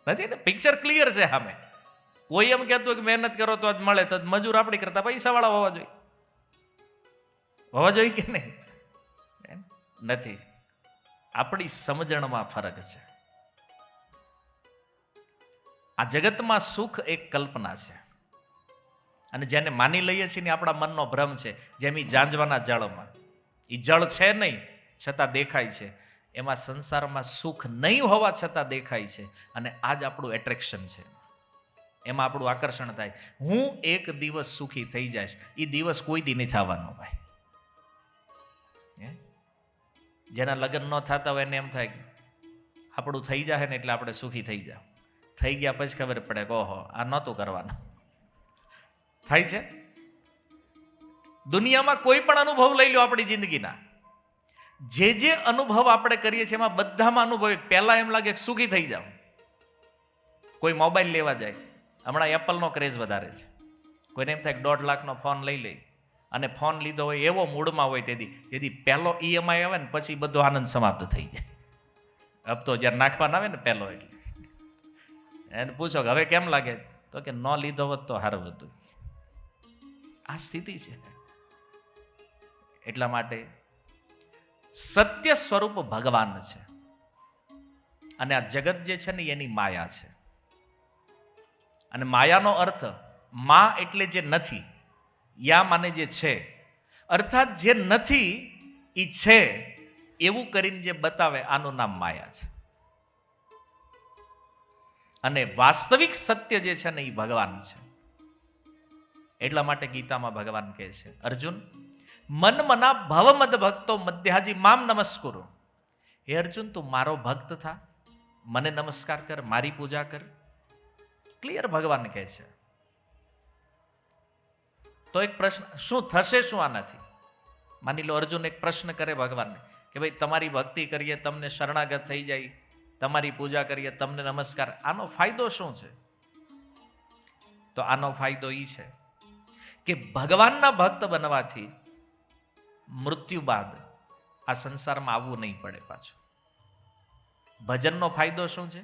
નથી ને. પિક્ચર ક્લિયર છે સામે. કોઈ એમ કહેતું કે મહેનત કરો તો જ મળે, તો મજૂર આપણી કરતા પૈસાવાળા હોવા જોઈએ. હોવા જોઈએ કે નહીં? નથી. આપણી સમજણમાં ફરક છે. આ જગતમાં સુખ એક કલ્પના છે, અને જેને માની લઈએ છીએ ને આપણા મનનો ભ્રમ છે. જેમ એ જાંજવાના જળમાં, એ જળ છે નહીં છતાં દેખાય છે. એમાં સંસારમાં સુખ નહીં હોવા છતાં દેખાય છે, અને આ જ આપણું એટ્રેક્શન છે, એમાં આપણું આકર્ષણ થાય. હું એક દિવસ સુખી થઈ જઈશ, એ દિવસ કોઈ દી નહીં થવાનો ભાઈ. જેના લગ્ન ન થતા હોય એને એમ થાય કે આપણું થઈ જાય ને એટલે આપણે સુખી થઈ જાવ. થઈ ગયા પછી ખબર પડે કે ઓહો આ નહોતું કરવાનું. થાય છે દુનિયામાં કોઈ પણ અનુભવ લઈ લો આપણી જિંદગીના, જે અનુભવ આપણે કરીએ છીએ એમાં બધામાં અનુભવ પહેલા એમ લાગે કે સુખી થઈ જાવ. કોઈ મોબાઈલ લેવા જાય, હમણાં એપલનો ક્રેઝ વધારે છે, કોઈને એમ થાય કે 1.5 લાખનો ફોન લઈ લે, અને ફોન લીધો હોય એવો મૂડમાં હોય તેથી પહેલો ઈએમઆઈ આવે ને પછી બધો આનંદ સમાપ્ત થઈ જાય. હપ્તો જ્યારે નાખવાના આવે ને પહેલો એટલે એને પૂછો કે હવે કેમ લાગે, તો કે ન લીધો હોત તો સારું હતું. આ સ્થિતિ છે. એટલા માટે સત્ય સ્વરૂપ ભગવાન છે, અને આ જગત જે છે ને એની માયા છે. અને માયાનો અર્થ મા એટલે જે નથી, યા માને જે છે, અર્થાત જે નથી એ છે એવું કરીને જે બતાવે આનું નામ માયા છે. અને વાસ્તવિક સત્ય જે છે ને એ ભગવાન છે. એટલા માટે ગીતામાં ભગવાન કહે છે, અર્જુન મન મના ભવ મદ ભક્તો મધ્યાજી મામ નમસ્કુરુ. હે અર્જુન તું મારો ભક્ત થા, મને નમસ્કાર કર, મારી પૂજા કર. ક્લિયર ભગવાન કહે છે. તો એક પ્રશ્ન, શું થશે શું આનાથી? માની લો અર્જુન એક પ્રશ્ન કરે ભગવાનને કે ભાઈ તમારી ભક્તિ કરીએ તમને શરણાગત થઈ જાય, તમારી પૂજા કરીએ તમને નમસ્કાર, આનો ફાયદો શું છે? તો આનો ફાયદો એ છે કે ભગવાનના ભક્ત બનવાથી મૃત્યુ બાદ આ સંસારમાં આવવું નહીં પડે પાછું. ભજનનો ફાયદો શું છે?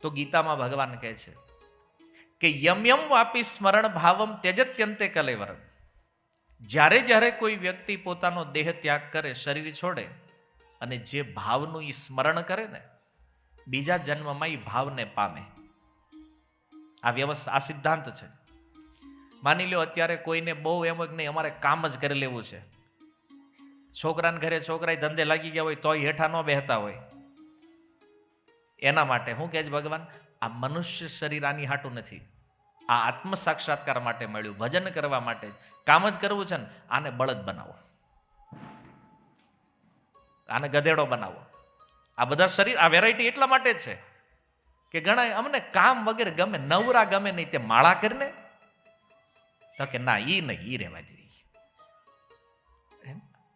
તો ગીતામાં ભગવાન કહે છે કે યમ યમ વાપી સ્મરણ ભાવમ ત્યજત્યંતે કલેવરમ. જ્યારે જ્યારે કોઈ વ્યક્તિ પોતાનો દેહ ત્યાગ કરે, શરીર છોડે, અને જે ભાવનું એ સ્મરણ કરે ને, બીજા જન્મમાં એ ભાવને પામે. આ વ્યવસ્થા, આ સિદ્ધાંત છે. માની લો અત્યારે કોઈને બહુ એમ હોય કે નહીં અમારે કામ જ કરી લેવું છે, છોકરાને ઘરે છોકરા ધંધે લાગી ગયા હોય તોય હેઠા ન બેહતા હોય, એના માટે શું કહે છે ભગવાન? આ મનુષ્ય શરીર આની હાટું નથી, આ આત્મ સાક્ષાત્કાર માટે મળ્યું, ભજન કરવા માટે કામ જ કરવું છે ને, આને બળદ બનાવો, આને ગધેડો બનાવો. આ બધા શરીર, આ વેરાયટી એટલા માટે છે કે ઘણા અમને કામ વગેરે ગમે, નવરા ગમે નહીં, તે માળા કરીને, તો કે ના ઈ નહીં, ઈ રહેવા જોઈએ,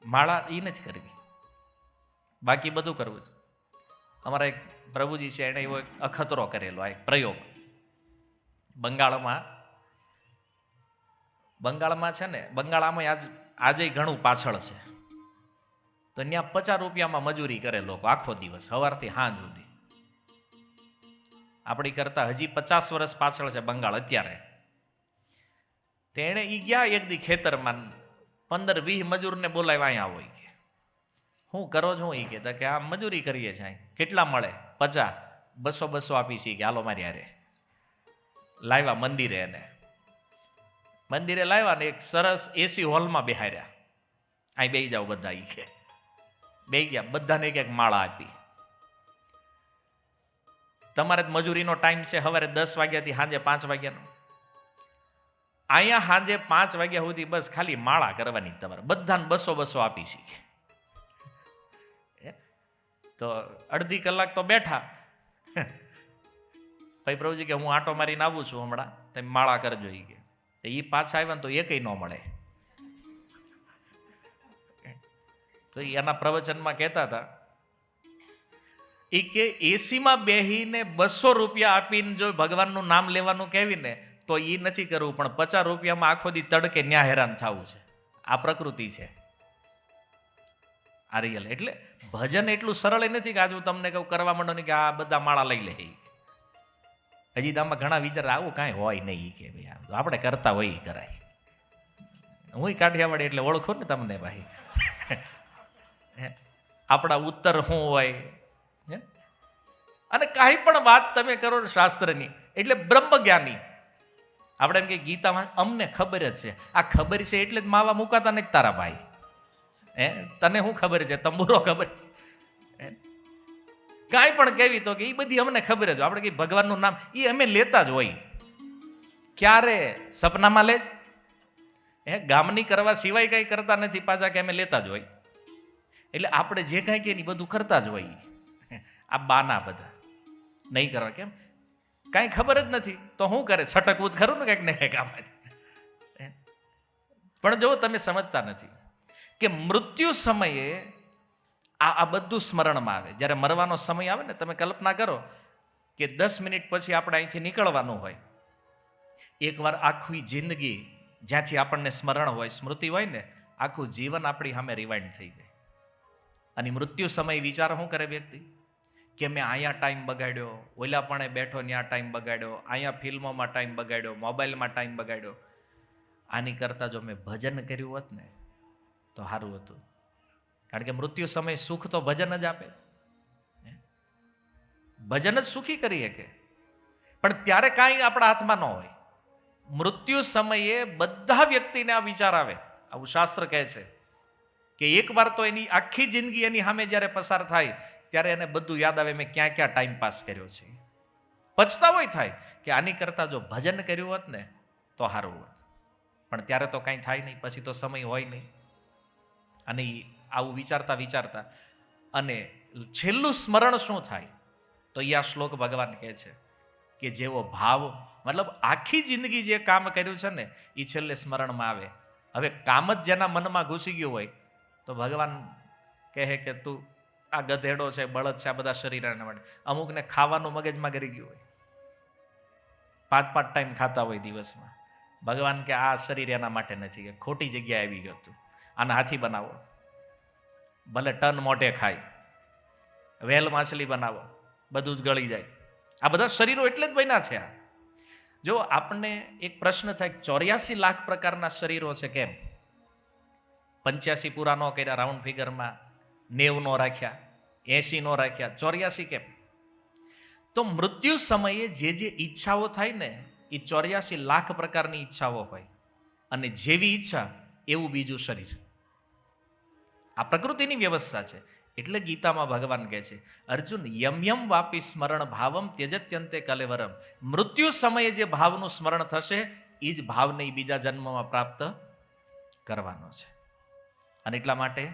માળા ઈ નથી કરવી, બાકી બધું કરવું છે. અમારા એક પ્રભુજી છે, એને એવો એક અખતરો કરેલો, આ એક પ્રયોગ. બંગાળમાં છે ને, બંગાળમાં આજે ઘણું પાછળ છે, તો ત્યાં 50 રૂપિયામાં મજૂરી કરે લોકો આખો દિવસ, સવારથી સાંજ સુધી. આપણી કરતા હજી 50 વર્ષ પાછળ છે બંગાળ અત્યારે. તેણે ઈ ગયા એક દી ખેતરમાં, 15-20 મજૂરને બોલાવ્યા, અહીંયા આવો કે હું કરો છો? એ કહેતા કે આ મજૂરી કરીએ છીએ. કેટલા મળે? 50. 200 આપી છે કે હાલો મારી હારે. લાવ્યા મંદિરે, એને મંદિરે લાવ્યા ને એક સરસ એસી હોલમાં બેહાર્યા, અહીં બેસી જાઓ બધા. ઈ કે બે ગયા, બધાને એક માળા આપી. તમારે મજૂરીનો ટાઈમ છે સવારે 10 વાગ્યાથી સાંજે 5 વાગ્યાનો. અહીંયા સાંજે 5 વાગ્યા સુધી બસ ખાલી માળા કરવાની તમારે, બધાને 200 આપી છે. તો અડધી કલાક તો બેઠા. ભાઈ પ્રભુજી કે હું આંટો મારીને આવું છું હમણાં, તમે માળા કરજો. એ કે એ પાછા આવ્યા ને તો એકય ન મળે. તો એના પ્રવચનમાં કહેતા હતા એ કે એસીમાં બેહીને 200 રૂપિયા આપીને જો ભગવાનનું નામ લેવાનું કહેવીને તો એ નથી કરવું, પણ 50 રૂપિયામાં આખો દી તડકે ન્યા હેરાન થવું છે. આ પ્રકૃતિ છે, આ રિયલ. એટલે ભજન એટલું સરળ નથી કે આજે હું તમને કહું કરવા માંડો ને કે આ બધા માળા લઈ લે. હજી આમાં ઘણા વિચાર આવું કાંઈ હોય નહીં કે ભાઈ આપણે કરતા હોય કરાય. હું કાઠિયાવાડી એટલે ઓળખું ને તમને ભાઈ. આપણા ઉત્તર શું હોય, અને કાંઈ પણ વાત તમે કરો ને શાસ્ત્રની એટલે બ્રહ્મજ્ઞાની. આપણે એમ કે ગીતામાં અમને ખબર જ છે, આ ખબર છે એટલે જ માવા મુકાતા નથી તારા ભાઈ. તને શું ખબર છે? તંબુરો ખબર છે? કાંઈ પણ કહેવી તો કે એ બધી અમને ખબર જ. આપણે કઈ ભગવાનનું નામ એ અમે લેતા જ હોય. ક્યારે સપનામાં લે ગામની કરવા સિવાય કંઈ કરતા નથી પાછા, કે અમે લેતા જ હોય. એટલે આપણે જે કાંઈ કે એ બધું કરતા જ હોય. આ બાના બધા નહીં કરવા, કેમ કાંઈ ખબર જ નથી તો શું કરે, છટકવું જ ખરું ને કંઈક ને કંઈક આમાં. પણ જો તમે સમજતા નથી કે મૃત્યુ સમયે આ બધું સ્મરણમાં આવે. જ્યારે મરવાનો સમય આવે ને, તમે કલ્પના કરો કે 10 મિનિટ પછી આપણે અહીંથી નીકળવાનું હોય. એકવાર આખી જિંદગી જ્યાંથી આપણને સ્મરણ હોય, સ્મૃતિ હોય ને, આખું જીવન આપણી સામે રિવાઇન્ડ થઈ જાય. અને મૃત્યુ સમય વિચાર શું કરે વ્યક્તિ, કે મેં અહીંયા ટાઈમ બગાડ્યો, ઓલા પણ બેઠો ત્યાં ટાઈમ બગાડ્યો, અહીંયા ફિલ્મોમાં ટાઈમ બગાડ્યો, મોબાઈલમાં ટાઈમ બગાડ્યો. આની કરતાં જો મેં ભજન કર્યું હોત ને તો સારું હતું. કારણ કે મૃત્યુ સમય સુખ તો ભજન જ આપે. ભજન જ સુખી કરી શકે. પણ ત્યારે કાંઈ આપણા હાથમાં ન હોય. મૃત્યુ સમયે બધા વ્યક્તિને આ વિચાર આવે. આવું શાસ્ત્ર કહે છે કે એકવાર તો એની આખી જિંદગી એની સામે જ્યારે પસાર થાય ત્યારે એને બધું યાદ આવે, મેં ક્યાં ક્યાં ટાઈમ પાસ કર્યો છે. પછતાવોય થાય કે આની કરતાં જો ભજન કર્યું હોત ને તો સારું હોત. પણ ત્યારે તો કાંઈ થાય નહીં, પછી તો સમય હોય નહીં. અને આવું વિચારતા વિચારતા અને છેલ્લું સ્મરણ શું થાય, તો એ આ શ્લોક ભગવાન કહે છે કે જેવો ભાવ, મતલબ આખી જિંદગી જે કામ કર્યું છે ને એ છેલ્લે સ્મરણમાં આવે. હવે કામ જ જેના મનમાં ઘૂસી ગયું હોય તો ભગવાન કહે કે તું આ ગધેડો છે, બળદ છે, આ બધા શરીરના માટે. અમુકને ખાવાનું મગજમાં કરી ગયું હોય, 5-5 ટાઈમ ખાતા હોય દિવસમાં. ભગવાન કે આ શરીર એના માટે નથી, કે ખોટી જગ્યાએ આવી ગયું હતું. આને હાથી બનાવો, ભલે ટન મોઢે ખાય, વેલ માછલી બનાવો, બધું જ ગળી જાય. આ બધા શરીરો એટલે જ બન્યા છે. આ જો આપણને એક પ્રશ્ન થાય, 84 લાખ પ્રકારના શરીરો છે, કેમ 85 પૂરા ન કર્યા રાઉન્ડ ફિગરમાં, 90 નો રાખ્યા, 80 નો રાખ્યા, 84 કેમ? તો મૃત્યુ સમયે જે ઈચ્છાઓ થાય ને એ 84 લાખ પ્રકારની ઈચ્છાઓ હોય. અને જેવી ઈચ્છા એવું બીજું શરીર. આ પ્રકૃતિની વ્યવસ્થા છે. એટલે ગીતામાં ભગવાન કહે છે, અર્જુન યમ યમ વાપી સ્મરણ ભાવમ ત્યજત્યંતે કલેવરમ. મૃત્યુ સમયે જે ભાવનું સ્મરણ થશે એ જ ભાવને બીજા જન્મમાં પ્રાપ્ત કરવાનો છે. અને એટલા માટે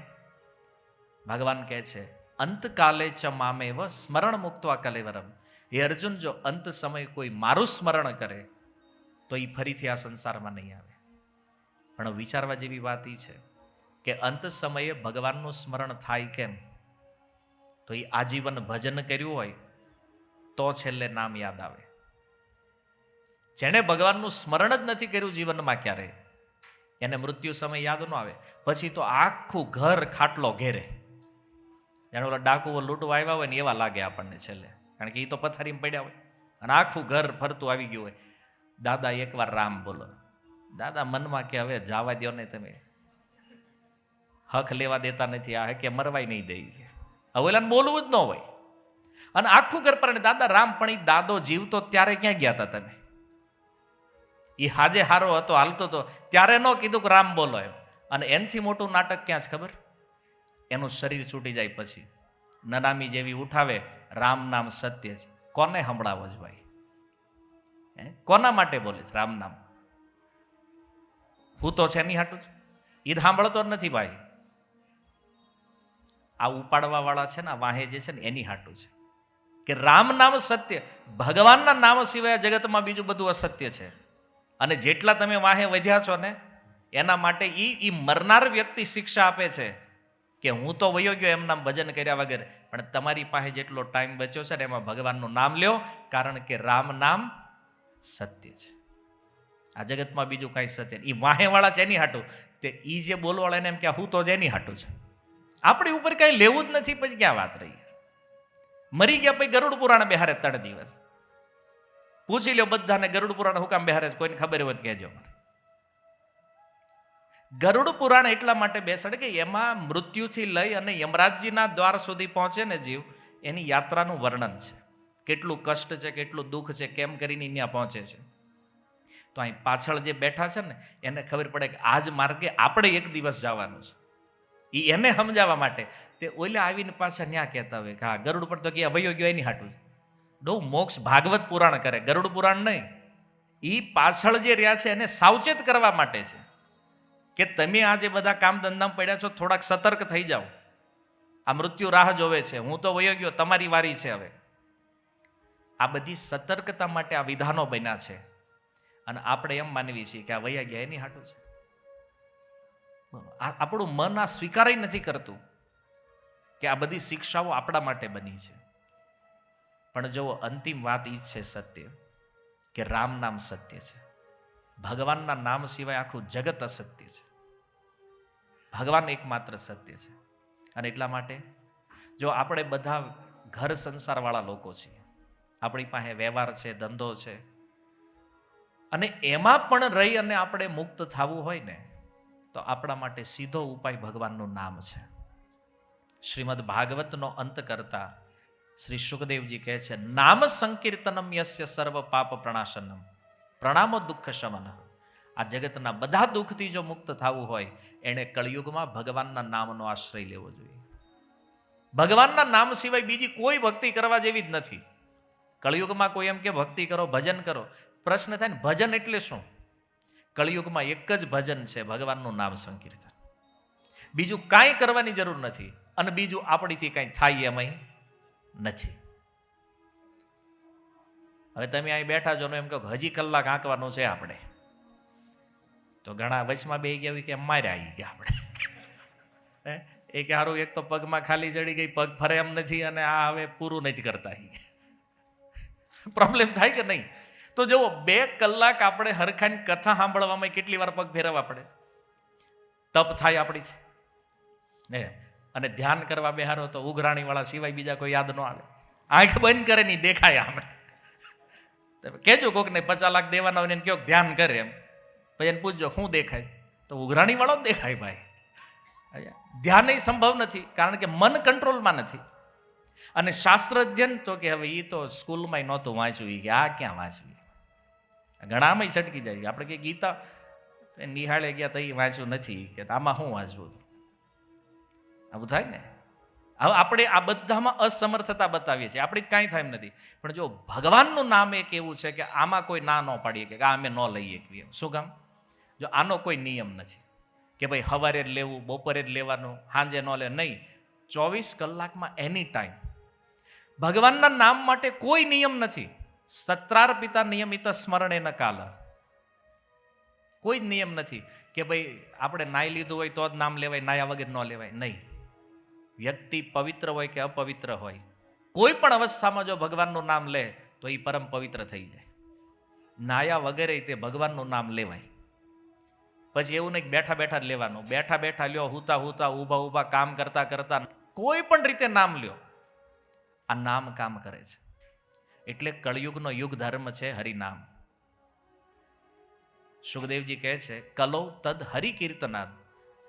ભગવાન કહે છે, અંતકાલે ચ મામેવ સ્મરણ મુક્ત્વા કલેવરમ. હે અર્જુન, જો અંત સમય કોઈ મારું સ્મરણ કરે તો એ ફરીથી આ સંસારમાં નહીં આવે. પણ વિચારવા જેવી વાત એ છે કે અંત સમયે ભગવાનનું સ્મરણ થાય કેમ? તો એ આજીવન ભજન કર્યું હોય તો છેલ્લે નામ યાદ આવે. જેણે ભગવાનનું સ્મરણ જ નથી કર્યું જીવનમાં ક્યારે, એને મૃત્યુ સમય યાદ ન આવે. પછી તો આખું ઘર ખાટલો ઘેરે, જાણે ઓલા ડાકુઓ લૂંટવા આવ્યા હોય ને એવા લાગે આપણને છેલ્લે. કારણ કે એ તો પથારીમાં પડ્યા હોય અને આખું ઘર ફરતું આવી ગયું હોય. દાદા એકવાર રામ બોલો. દાદા મનમાં કે હવે જવા દો ને, તમે હક લેવા દેતા નથી, આ કે મરવાય નહીં દઈ. હવે ઓલાને બોલવું જ ન હોય. અને આખું ઘર પર દાદા રામ. પણ એ દાદો જીવતો ત્યારે ક્યાં ગયા હતા તમે? એ હાજે હારો હતો, હાલતો હતો, ત્યારે ન કીધું કે રામ બોલો એમ. અને એનથી મોટું નાટક ક્યાં છે ખબર? એનું શરીર છૂટી જાય પછી નનામી જેવી ઉઠાવે, રામ નામ સત્ય છે. કોને સંભળાવો જ ભાઈ? કોના માટે બોલે છે રામ નામ? હું તો છે એની હાટું જ. એ સાંભળતો જ નથી ભાઈ. આ ઉપાડવા વાળા છે ને, વાહે જે છે ને એની હાટું છે કે રામ નામ સત્ય. ભગવાનના નામ સિવાય જગતમાં બીજું બધું અસત્ય છે. અને જેટલા તમે વાહે વધ્યા છો ને એના માટે ઈ મરનાર વ્યક્તિ શિક્ષા આપે છે કે હું તો વયો ગયો એમ નામ ભજન કર્યા વગર, પણ તમારી પાસે જેટલો ટાઈમ બચ્યો છે ને એમાં ભગવાનનું નામ લ્યો, કારણ કે રામ નામ સત્ય છે. આ જગતમાં બીજું કાંઈ સત્ય નહીં. એ વાહેવાળા છે એની હાટું, તે એ જે બોલવાળા એને એમ કે હું તો જ એની હાટું છે. આપણી ઉપર કાંઈ લેવું જ નથી, પછી ક્યાં વાત રહી? મરી ગયા પછી ગરુડ પુરાણ બેહારે 3 દિવસ. પૂછી લો બધાને ગરુડ પુરાણ હું કામ બેહારે, કોઈને ખબર હોય તો કહેજો. ગરુડ પુરાણ એટલા માટે બેસાડે કે એમાં મૃત્યુથી લઈ અને યમરાજજીના દ્વાર સુધી પહોંચે ને જીવ, એની યાત્રાનું વર્ણન છે. કેટલું કષ્ટ છે, કેટલું દુઃખ છે, કેમ કરીને ત્યાં પહોંચે છે. તો અહીં પાછળ જે બેઠા છે ને એને ખબર પડે કે આજ માર્ગે આપણે એક દિવસ જવાનું છે. એ એને સમજાવવા માટે તે ઓલા આવીને પાછા ન્યા કહેતા હોય કે હા ગરુડ પર તો કે વયો ગયો એની હાટું બહુ મોક્ષ ભાગવત પુરાણ કરે, ગરુડ પુરાણ નહીં. એ પાછળ જે રહ્યા છે એને સાવચેત કરવા માટે છે કે તમે આ જે બધા કામ ધંધામાં પડ્યા છો થોડાક સતર્ક થઈ જાઓ. આ મૃત્યુ રાહ જોવે છે, હું તો વયો ગયો, તમારી વારી છે હવે. આ બધી સતર્કતા માટે આ વિધાનો બન્યા છે. અને આપણે એમ માનવી છીએ કે આ વયા ગયા એની હાટું છે. આપણું મન આ સ્વીકારાય નથી કરતું કે આ બધી શિક્ષાઓ આપણા માટે બની છે. પણ જો અંતિમ વાત એ છે સત્ય કે રામ નામ સત્ય છે. ભગવાનના નામ સિવાય આખું જગત અસત્ય છે. ભગવાન એકમાત્ર સત્ય છે. અને એટલા માટે જો આપણે બધા ઘર સંસારવાળા લોકો છીએ, આપણી પાસે વ્યવહાર છે, ધંધો છે, અને એમાં પણ રહી અને આપણે મુક્ત થવું હોય ને તો આપણા માટે સીધો ઉપાય ભગવાનનું નામ છે. શ્રીમદ ભાગવતનો અંત કરતા શ્રી સુખદેવજી કહે છે, નામ સંકીર્તનમ યસ્ય સર્વ પાપ પ્રણાશનમ પ્રણામો દુઃખ શમન. આ જગતના બધા દુઃખથી જો મુક્ત થવું હોય એણે કળિયુગમાં ભગવાનના નામનો આશ્રય લેવો જોઈએ. ભગવાનના નામ સિવાય બીજી કોઈ ભક્તિ કરવા જેવી જ નથી. કળિયુગમાં કોઈ એમ કે ભક્તિ કરો, ભજન કરો, પ્રશ્ન થાય ને ભજન એટલે શું? કળિયુગમાં એક જ ભજન છે, ભગવાનનું નામ સંકીર્તન. બીજું કાંઈ કરવાની જરૂર નથી અને બીજું આપણીથી કાંઈ થાય એમાંય નથી. હવે તમે અહીં બેઠા છો ને એમ કહો હજી કલાક આંકવાનું છે આપણે, તો ઘણા વચમાં બે ગયા કે માર્યા આવી ગયા આપણે. એ કે હારું એક તો પગમાં ખાલી ચડી ગઈ, પગ ફરે એમ નથી, અને આ હવે પૂરું નથી કરતા. પ્રોબ્લેમ થાય કે નહીં? તો જુઓ 2 કલાક આપણે હરખાની કથા સાંભળવામાં કેટલી વાર પગ ફેરવવા પડે, તપ થાય આપણી ને. અને ધ્યાન કરવા બેહારો તો ઉઘરાણી વાળા સિવાય બીજા કોઈ યાદ ન આવે. આંખ બંધ કરે નહીં દેખાય. આમે કેજો કોકને 50 લાખ દેવાના હોય ને કયો ધ્યાન કરે, એમ પછી એને પૂછજો શું દેખાય, તો ઉઘરાણી વાળો જ દેખાય ભાઈ. ધ્યાન એ સંભવ નથી કારણ કે મન કંટ્રોલમાં નથી. અને શાસ્ત્ર અધ્યયન તો કે હવે એ તો સ્કૂલમાં નહોતું વાંચ્યું, કે આ ક્યાં વાંચવી, ઘણામાં છટકી જાય. આપણે કે ગીતા નિહાળે ગયા તો એ વાંચ્યું નથી, કે આમાં શું વાંચવું, આવું થાય ને. હવે આપણે આ બધામાં અસમર્થતા બતાવીએ છીએ, આપણે કાંઈ થાય એમ નથી. પણ જો ભગવાનનું નામ એક એવું છે કે આમાં કોઈ ના ન પાડીએ કે આ અમે ન લઈએ શકીએ. શું કામ? જો આનો કોઈ નિયમ નથી કે ભાઈ સવારે જ લેવું, બપોરે જ લેવાનું, સાંજે ન લે, નહીં. 24 કલાકમાં એની ટાઈમ. ભગવાનના નામ માટે કોઈ નિયમ નથી. સત્રાર પિતા નિયમિત સ્મરણે ન કાલ. કોઈ જ નિયમ નથી કે ભાઈ આપણે નાઈ લીધું હોય તો જ નામ લેવાય, નાયા વગર ન લેવાય, નહીં. વ્યક્તિ પવિત્ર હોય કે અપવિત્ર હોય, કોઈ પણ અવસ્થામાં જો ભગવાનનું નામ લે તો એ પરમ પવિત્ર થઈ જાય. નાયા વગેરે તે ભગવાનનું નામ લેવાય. પછી એવું નહીં બેઠા બેઠા જ લેવાનું, બેઠા બેઠા લ્યો, હુતા હુતા, ઊભા ઊભા, કામ કરતા કરતા, કોઈ પણ રીતે નામ લ્યો. આ નામ કામ કરે છે. એટલે કળિયુગનો યુગ ધર્મ છે હરિનામ. સુખદેવજી કહે છે કલો તદ હરિ કીર્તનાદ.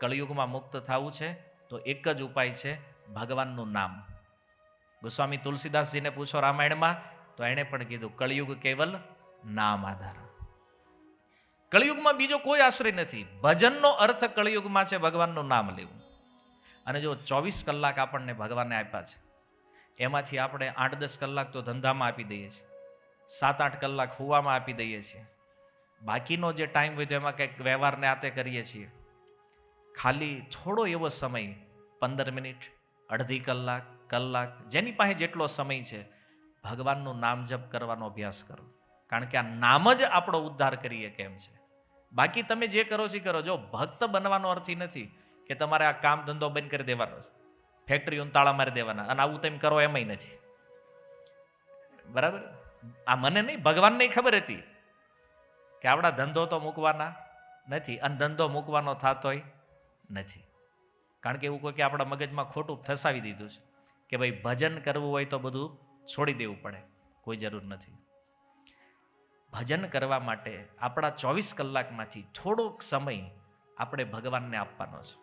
કળિયુગમાં મુક્ત થવું છે તો એક જ ઉપાય છે, ભગવાનનું નામ. ગોસ્વામી તુલસીદાસજીને પૂછો રામાયણમાં, તો એણે પણ કીધું કળિયુગ કેવલ નામ આધાર. કળિયુગમાં બીજો કોઈ આશ્રય નથી. ભજનનો અર્થ કળિયુગમાં છે ભગવાનનું નામ લેવું. અને જો 24 કલાક આપણને ભગવાને આપ્યા છે, એમાંથી આપણે 8-10 કલાક તો ધંધામાં આપી દઈએ છીએ, 7-8 કલાક હુવામાં આપી દઈએ છીએ. બાકીનો જે ટાઈમ હોય તો એમાં કંઈક વ્યવહારને આતે કરીએ છીએ. ખાલી થોડો એવો સમય, 15 મિનિટ, અડધી કલાક, કલાક, જેની પાસે જેટલો સમય છે, ભગવાનનું નામ જપ કરવાનો અભ્યાસ કરો. કારણ કે આ નામ જ આપણો ઉદ્ધાર કરીએ કેમ છે. બાકી તમે જે કરો છો કરો. જો ભક્ત બનવાનો અર્થ એ નથી કે તમારે આ કામ ધંધો બંધ કરી દેવાનો, ફેક્ટરીઓને તાળા મારી દેવાના, અને આવું તમે કરો એમાંય નથી. બરાબર? આ મને નહીં, ભગવાનને ખબર હતી કે આપણા ધંધો તો મૂકવાના નથી, અને ધંધો મૂકવાનો થતોય નથી. કારણ કે એવું કોઈ કે આપણા મગજમાં ખોટું ફસાવી દીધું છે કે ભાઈ ભજન કરવું હોય તો બધું છોડી દેવું પડે. કોઈ જરૂર નથી. ભજન કરવા માટે આપણા 24 કલાકમાંથી થોડોક સમય આપણે ભગવાનને આપવાનો છે.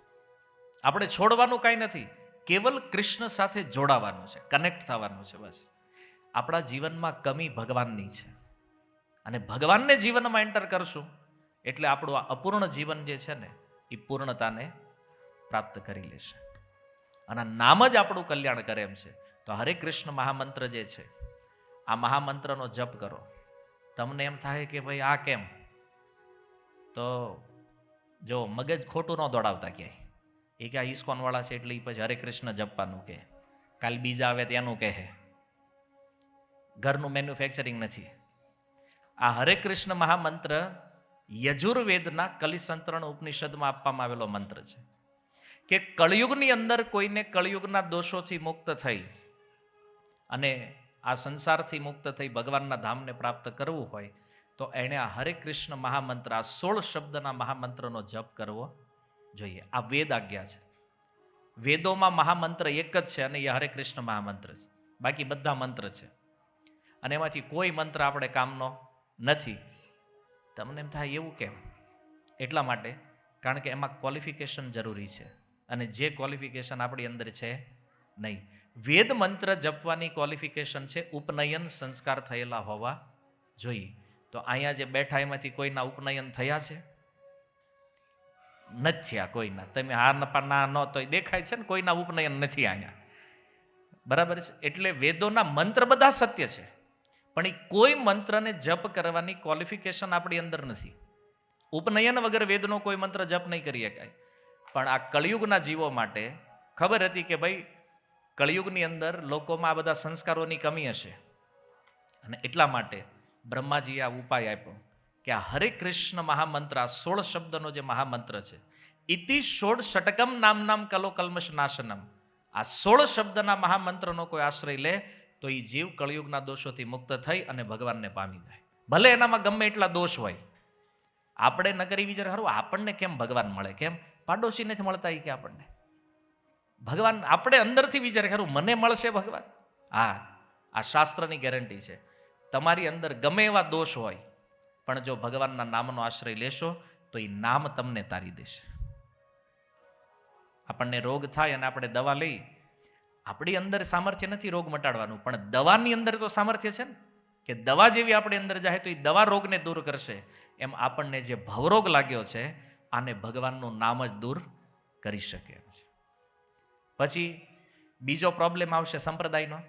આપણે છોડવાનું કાંઈ નથી, કેવલ કૃષ્ણ સાથે જોડાવાનું છે, કનેક્ટ થવાનું છે બસ. આપણા જીવનમાં કમી ભગવાનની છે, અને ભગવાનને જીવનમાં એન્ટર કરશું એટલે આપણું આ અપૂર્ણ જીવન જે છે ને એ પૂર્ણતાને પ્રાપ્ત કરી લેશે. અને નામ જ આપણું કલ્યાણ કરે એમ છે. તો હરે કૃષ્ણ મહામંત્ર જે છે, આ મહામંત્રનો જપ કરો. તમને એમ થાય કે ભાઈ આ કેમ, તો જો મગજ ખોટું ન દોડાવતા ક્યાંય. એ કે આ ઇસ્કોન વાળા છે એટલે પછી હરે કૃષ્ણ જપવાનું કહે, કાલ બીજા આવે ત્યાંનું કહે. ઘરનું મેન્યુફેક્ચરિંગ નથી. આ હરે કૃષ્ણ મહામંત્ર યજુર્વેદના કલિસંતરણ ઉપનિષદમાં આપવામાં આવેલો મંત્ર છે કે કળિયુગની અંદર કોઈને કળિયુગના દોષોથી મુક્ત થઈ અને આ સંસારથી મુક્ત થઈ ભગવાનના ધામને પ્રાપ્ત કરવું હોય તો એણે આ હરે કૃષ્ણ મહામંત્ર, આ 16 શબ્દના મહામંત્રનો જપ કરવો જોઈએ. આ વેદ આજ્ઞા છે. વેદોમાં મહામંત્ર એક જ છે અને એ હરે કૃષ્ણ મહામંત્ર છે. બાકી બધા મંત્ર છે અને એમાંથી કોઈ મંત્ર આપણે કામનો નથી. તમને એમ થાય એવું કેમ? એટલા માટે કારણ કે એમાં ક્વોલિફિકેશન જરૂરી છે અને જે ક્વોલિફિકેશન આપણી અંદર છે નહીં. વેદ મંત્ર જપવાની ક્વોલિફિકેશન છે ઉપનયન સંસ્કાર થયેલા હોવા જોઈએ. તો અહીંયા જે બેઠા એમાંથી કોઈના ઉપનયન થયા છે? નથી થયા કોઈના. તમે ના ન તો દેખાય છે ને કોઈના ઉપનયન નથી અહીંયા. બરાબર છે. એટલે વેદોના મંત્ર બધા સત્ય છે પણ એ કોઈ મંત્રને જપ કરવાની ક્વોલિફિકેશન આપણી અંદર નથી. ઉપનયન વગર વેદનો કોઈ મંત્ર જપ નહીં કરી શકાય. પણ આ કળિયુગના જીવો માટે ખબર હતી કે ભાઈ કળિયુગની અંદર લોકોમાં આ બધા સંસ્કારોની કમી હશે અને એટલા માટે બ્રહ્માજીએ આ ઉપાય આપ્યો કે આ હરે કૃષ્ણ મહામંત્ર, આ 16 શબ્દનો જે મહામંત્ર છે, ઇતિ ષોડ ષટકમ નામ નામ કલો કલ્મશ નાશનમ, આ 16 શબ્દના મહામંત્રનો કોઈ આશ્રય લે તો એ જીવ કળિયુગના દોષોથી મુક્ત થઈ અને ભગવાનને પામી જાય. ભલે એનામાં ગમે એટલા દોષ હોય. આપણે ન કરી વિચાર ખરું આપણને કેમ ભગવાન મળે? કેમ પાડોશી નથી મળતા? એ કે આપણને ભગવાન, આપણે અંદરથી વિચાર ખરું મને મળશે ભગવાન? હા, આ શાસ્ત્રની ગેરંટી છે. તમારી અંદર ગમે એવા દોષ હોય પણ જો ભગવાનના નામનો આશ્રય લેશો તો એ નામ તમને તારી દેશે. આપણને રોગ થાય અને આપણે દવા લઈ, આપણી અંદર સામર્થ્ય નથી રોગ મટાડવાનું, પણ દવાની અંદર તો સામર્થ્ય છે ને કે દવા જેવી આપણી અંદર જાય તો એ દવા રોગને દૂર કરશે. એમ આપણને જે ભવરોગ લાગ્યો છે આને ભગવાનનું નામ જ દૂર કરી શકે એમ છે. પછી બીજો પ્રોબ્લેમ આવશે સંપ્રદાયનો.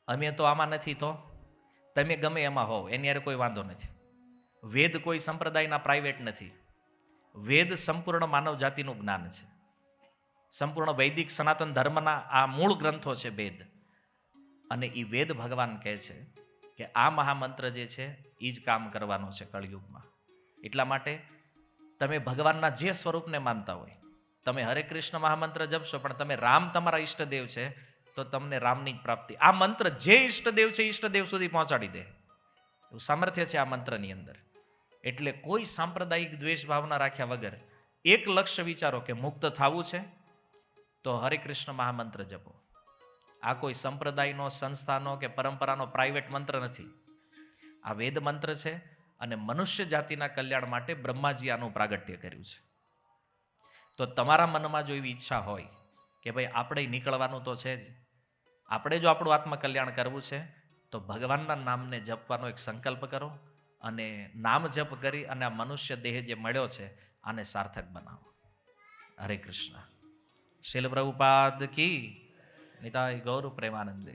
અમે તો આમાં નથી, તો તમે ગમે એમાં હોવ એની યારે કોઈ વાંધો નથી. વેદ કોઈ સંપ્રદાયના પ્રાઇવેટ નથી. વેદ સંપૂર્ણ માનવ જાતિનું જ્ઞાન છે. સંપૂર્ણ વૈદિક સનાતન ધર્મના આ મૂળ ગ્રંથો છે વેદ. અને એ વેદ ભગવાન કહે છે કે આ મહામંત્ર જે છે એ જ કામ કરવાનો છે કળિયુગમાં. એટલા માટે તમે ભગવાનના જે સ્વરૂપને માનતા હોય, તમે હરે કૃષ્ણ મહામંત્ર જપશો પણ તમે રામ તમારા ઈષ્ટદેવ છે તો તમને રામની જ પ્રાપ્તિ. આ મંત્ર જે ઈષ્ટદેવ છે ઈષ્ટદેવ સુધી પહોંચાડી દે એવું સામર્થ્ય છે આ મંત્રની અંદર. એટલે કોઈ સાંપ્રદાયિક દ્વેષ ભાવના રાખ્યા વગર એક લક્ષ્ય વિચારો કે મુક્ત થવું છે તો હરે કૃષ્ણ મહામંત્ર જપો. આ કોઈ સંપ્રદાયનો, સંસ્થાનો કે પરંપરાનો પ્રાઇવેટ મંત્ર નથી. આ વેદ મંત્ર છે અને મનુષ્ય જાતિના કલ્યાણ માટે બ્રહ્માજી આનું પ્રાગટ્ય કર્યું છે. તો તમારા મનમાં જો એવી ઈચ્છા હોય કે ભાઈ આપણે નીકળવાનું તો છે જ, આપણે જો આપણું આત્મકલ્યાણ કરવું છે તો ભગવાનના નામને જપવાનો એક સંકલ્પ કરો અને નામ જપ કરી અને આ મનુષ્ય દેહ જે મળ્યો છે આને સાર્થક બનાવો. હરે કૃષ્ણ. શીલ પ્રભુપાદ કી નિતાય ગૌર પ્રેમાનંદે.